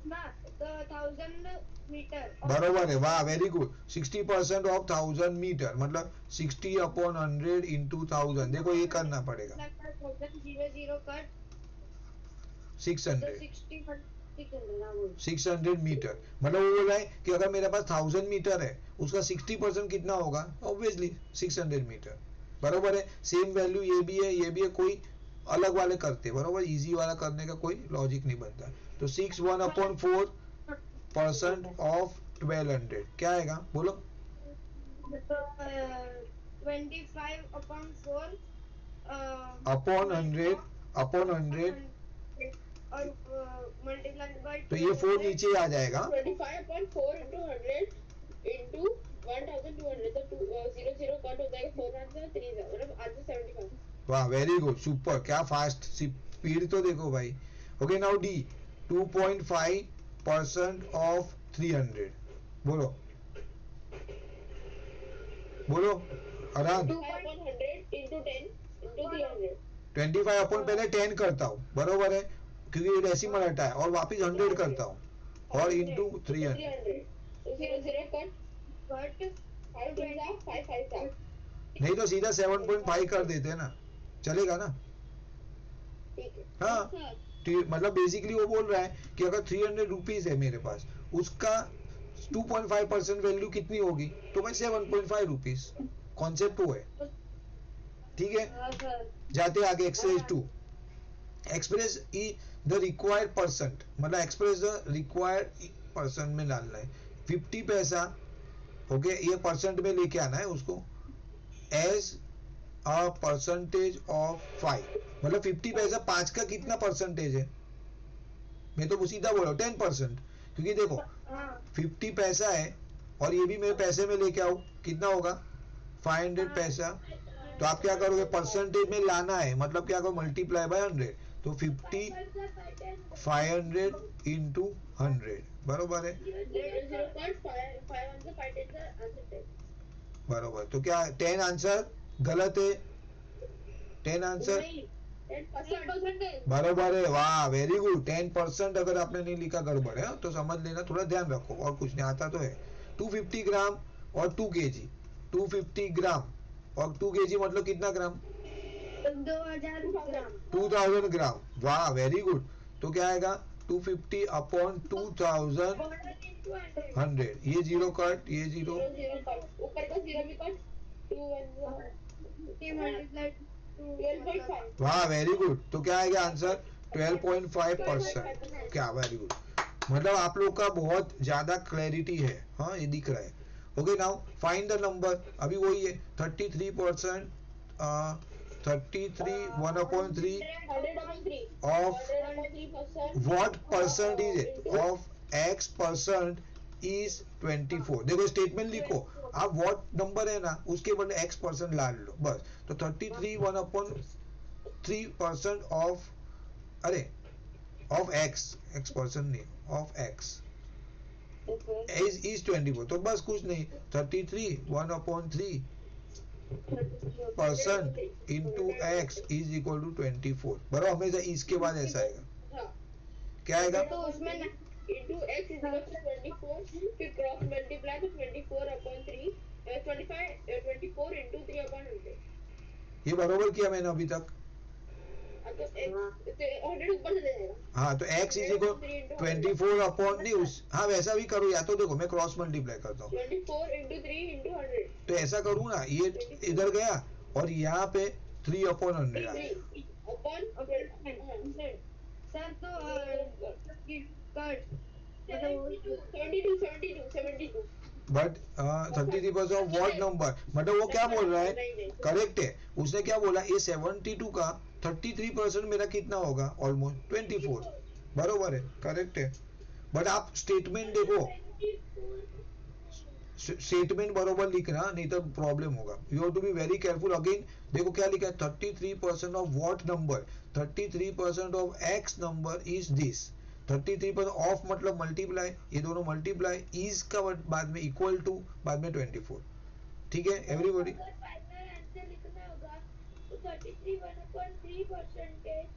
[SPEAKER 2] ना, तो 1000 मीटर
[SPEAKER 1] बरोबर है, वाह वेरी गुड। 60% ऑफ 1000 मीटर मतलब 60/100 इंटू 1000, देखो ये करना पड़ेगा
[SPEAKER 2] 0 कट
[SPEAKER 1] 600 600 मीटर, मतलब वो बोल रहा है कि अगर मेरे पास 1000 मीटर है उसका 60% कितना होगा, ऑब्वियसली 600 मीटर, बरोबर है। सेम वैल्यू ये भी है, ये भी है, कोई अलग वाले करते, बरोबर, इजी वाला करने का कोई लॉजिक नहीं बनता। तो 61/4% ऑफ 1200 क्या आएगा, बोलो
[SPEAKER 2] 25/4
[SPEAKER 1] अपॉन 100
[SPEAKER 2] और मल्टीप्लाई बाय,
[SPEAKER 1] तो ये 4 नीचे आ जाएगा,
[SPEAKER 3] 25/4 into 100 into 1200, तो 0 कट हो जाएगा, 4 आंसर 3 मतलब आंसर 75।
[SPEAKER 1] वाह वेरी गुड, सुपर, क्या फास्ट स्पीड तो देखो भाई। ओके नाउ डी 2.5% ऑफ 300, बोलो बोलो आराम।
[SPEAKER 3] 2/100 into 10 into 300,
[SPEAKER 1] 25 अपन पहले 10 करता हूँ, बरोबर है, क्योंकि ये डेसिमल हटा है, और वापिस 100 करता हूँ और इंटू 300,
[SPEAKER 3] 0 कट 5 5
[SPEAKER 1] नहीं तो सीधा 7.5 कर देते हैं ना, चलेगा ना,
[SPEAKER 3] ठीक है।
[SPEAKER 1] हाँ। मतलब बेसिकली वो बोल रहा है कि अगर 300 रुपीज है मेरे पास, उसका 2.5% वैल्यू कितनी होगी, तो भाई 7.5 रुपीज, कॉन्सेप्ट वो है, ठीक है। जाते आगे exercise 2, express the required percent, मतलब एक्सप्रेस द रिक्वायर्ड परसेंट में डालना है। 50 पैसा ओके, ये परसेंट में लेके आना है उसको, एज अ परसेंटेज ऑफ 5, मतलब 50 पैसा 5 का कितना परसेंटेज है, मैं तो सीधा बोला 10%, क्योंकि देखो 50 पैसा है और ये भी मैं पैसे में लेके आऊँ, कितना होगा 500 पैसा, तो आप क्या करोगे परसेंटेज में लाना है, मतलब क्या करो मल्टीप्लाई बाय 100, तो 50 500 इंटू 100 बरोबर है, बरोबर। तो क्या 10 आंसर गलत है, 10 आंसर बरोबर है, वाह वेरी गुड। 10% अगर आपने नहीं लिखा गड़बड़ है, तो समझ लेना, थोड़ा ध्यान रखो, और कुछ नहीं आता तो है। 250 ग्राम और 2 kg, 250 ग्राम और 2 kg मतलब कितना ग्राम, 2000 ग्राम, वाह वेरी गुड। तो क्या आएगा 250 अपॉन 2100, ये जीरो कट, ये जीरो,
[SPEAKER 2] ऊपर का जीरो भी कट, 12.5,
[SPEAKER 1] वाह वेरी गुड। तो क्या आएगा आंसर 12.5%, क्या वेरी गुड, मतलब आप लोग का बहुत ज्यादा क्लैरिटी है, हाँ ये दिख रहा है। Okay now find the number, अभी वही है 33%, 33 1/3 of what percentage of x percent is 24। देखो स्टेटमेंट लिखो आप, व्हाट नंबर है ना उसके बदले x परसेंट ला लो बस। तो 33 1/3% ऑफ, अरे ऑफ x, x परसेंट नहीं, ऑफ x is 24, तो बस कुछ नहीं, 33 1/3% into x is equal to 24, बराबर, हमेशा इसके बाद ऐसा आएगा, क्या आएगा,
[SPEAKER 2] तो उसमें into x is equal to 24, फिर क्रॉस मल्टीप्लाई तो 24/3, 24 इंटू 3/100,
[SPEAKER 1] ये बरोबर किया मैंने अभी तक,
[SPEAKER 2] तो 100 ऊपर से दे देगा।
[SPEAKER 1] हाँ तो x इज इक्वल 24 अपॉन नहीं उस, हाँ वैसा भी करो, या तो देखो मैं क्रॉस मल्टीप्लाई करता हूँ,
[SPEAKER 2] 24 इंटू 3 इंटू 100,
[SPEAKER 1] तो ऐसा करूँ ना, ये इधर गया और यहाँ पे 3/100 आया,
[SPEAKER 2] अपॉन 100
[SPEAKER 3] सर तो cut
[SPEAKER 2] 72
[SPEAKER 1] but 33% of what number, मतलब वो क्या बोल रहा है, करेक्ट है, उसने क्या बोला, ये 72 का 33% मेरा कितना होगा, ऑलमोस्ट 24, बरोबर है, करेक्ट है। बट आप स्टेटमेंट देखो, स्टेटमेंट बरोबर लिखना, नहीं तो प्रॉब्लम होगा, you have to be very careful. Again देखो क्या लिखा है, 33% of what number, 33% of x number is this, 33% of मतलब मल्टीप्लाई, ये दोनों मल्टीप्लाई, इज का बाद में इक्वल टू, बाद में 24, ठीक है एवरीबॉडी।
[SPEAKER 3] अगर फाइनल आंसर लिखना होगा तो 33 1/3%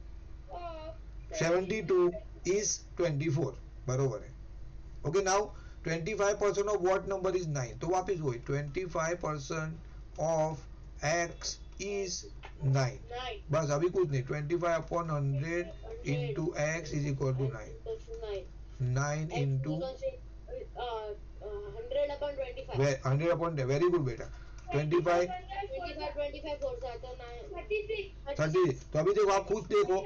[SPEAKER 3] ऑफ
[SPEAKER 1] 72 इज 24, बरोबर है। Okay now 25% of what number is 9, तो वापस वही 25% ऑफ x इज 9, बस अभी कुछ नहीं, 25 upon 100 into x is equal to 9, 9 into 100 upon, very good बेटा, 25 30, तो अभी देखो आप खुद देखो,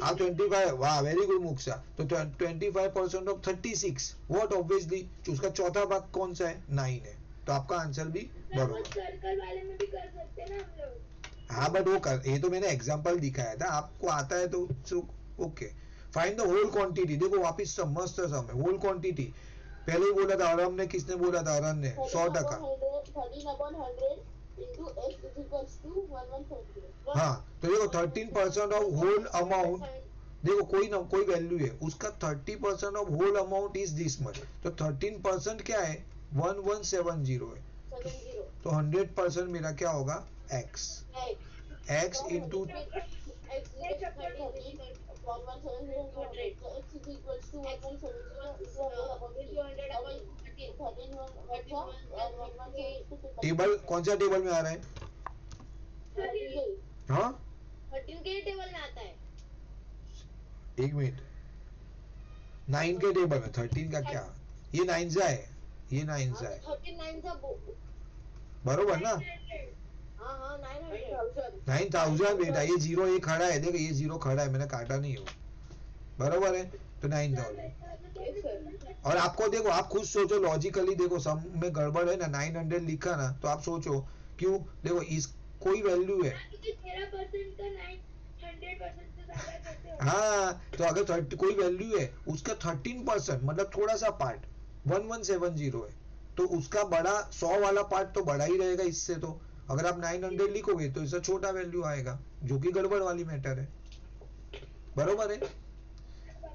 [SPEAKER 1] आप 25, वाह वेरी गुड मुक्सा, तो 25% ऑफ 36 व्हाट, ऑब्वियसली उसका चौथा भाग कौन सा है, 9 है, तो आपका आंसर भी बरोबर।
[SPEAKER 3] सर्कल वाले में भी कर सकते हैं ना हम लोग।
[SPEAKER 1] हाँ बट वो कर, ये तो मैंने एग्जांपल दिखाया था, आपको आता है तो okay. Find the whole quantity, देखो वापस सब मस्त सम है, होल क्वांटिटी पहले ही बोला था अरम ने, किसने बोला था, अरन ने, 100%, हाँ तो देखो 13% ऑफ होल अमाउंट, देखो कोई वैल्यू है उसका, 30% of whole amount is this much, तो 13% क्या है 1170 है, तो 100% मेरा क्या होगा x, x इंटू, टेबल कौन सा टेबल में आ रहा है, हाँ
[SPEAKER 2] 13 के टेबल में आता है,
[SPEAKER 1] एक मिनट, 9 के टेबल में, 13 का क्या, ये 9 सा है, ये 9 सा है,
[SPEAKER 2] 39 सा
[SPEAKER 1] बरोबर ना,
[SPEAKER 2] हाँ
[SPEAKER 1] 9000 बेटा, ये जीरो ये खड़ा है, देखो ये जीरो खड़ा है, मैंने काटा नहीं हो, बरोबर है। तो 9000।
[SPEAKER 2] Yes, sir.
[SPEAKER 1] और आपको देखो, आप खुद सोचो लॉजिकली, देखो सम में गड़बड़ है ना, 900 लिखा ना, तो आप सोचो क्यों, देखो इस कोई वैल्यू है,
[SPEAKER 3] क्योंकि 13% का 900% से ज्यादा कैसे हो?
[SPEAKER 1] हाँ, तो अगर कोई वैल्यू है उसका 13% मतलब थोड़ा सा पार्ट 1170 है, तो उसका बड़ा 100 वाला पार्ट तो बड़ा ही रहेगा इससे। तो अगर आप 900 लिखोगे तो इससे छोटा वैल्यू आएगा, जो कि गड़बड़ वाली मैटर है, बरोबर है।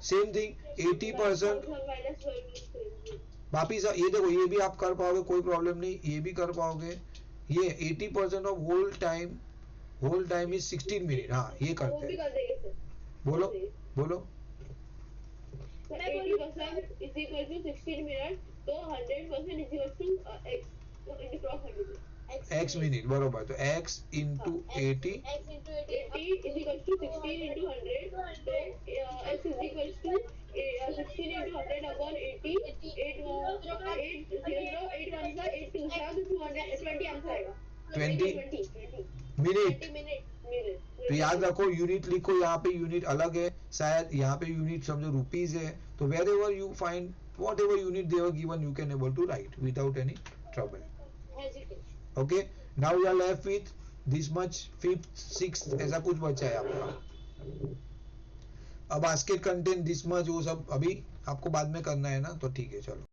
[SPEAKER 1] Same thing 80%,
[SPEAKER 2] 1000 minus 12 is 12.
[SPEAKER 1] वापिस ये देखो, ये भी आप कर पाओगे, कोई प्रॉब्लम नहीं, ये भी कर पाओगे। ये 80% of whole time is 16 minute, हाँ ये
[SPEAKER 2] वो
[SPEAKER 1] करते
[SPEAKER 2] भी
[SPEAKER 1] हैं।
[SPEAKER 2] कर देंगे सर।
[SPEAKER 1] बोलो बोलो।
[SPEAKER 2] So 80% is equal to 16 minutes. तो 100% is equal to x. तो into cross multiply.
[SPEAKER 1] x minute, बरोबर, तो x into 80,
[SPEAKER 3] X into 80
[SPEAKER 2] 80 is equal to 16 into 100. So x is equal to 16 into 100 upon 80. 8 0 8 1 का 8 2 का 220 आंसर आएगा।
[SPEAKER 1] 20 minute.
[SPEAKER 3] 20 minute.
[SPEAKER 1] तो याद रखो, यूनिट लिखो, यहाँ पे यूनिट अलग है, शायद यहाँ पे यूनिट समझो रुपीज है, तो wherever you find whatever unit they given you can able to write without any trouble. Okay, now you are left with this much, 5th 6th ऐसा कुछ बचा है आपका। अब बास्केट कंटेंट दिस मच, वो सब अभी आपको बाद में करना है ना, तो ठीक है चलो।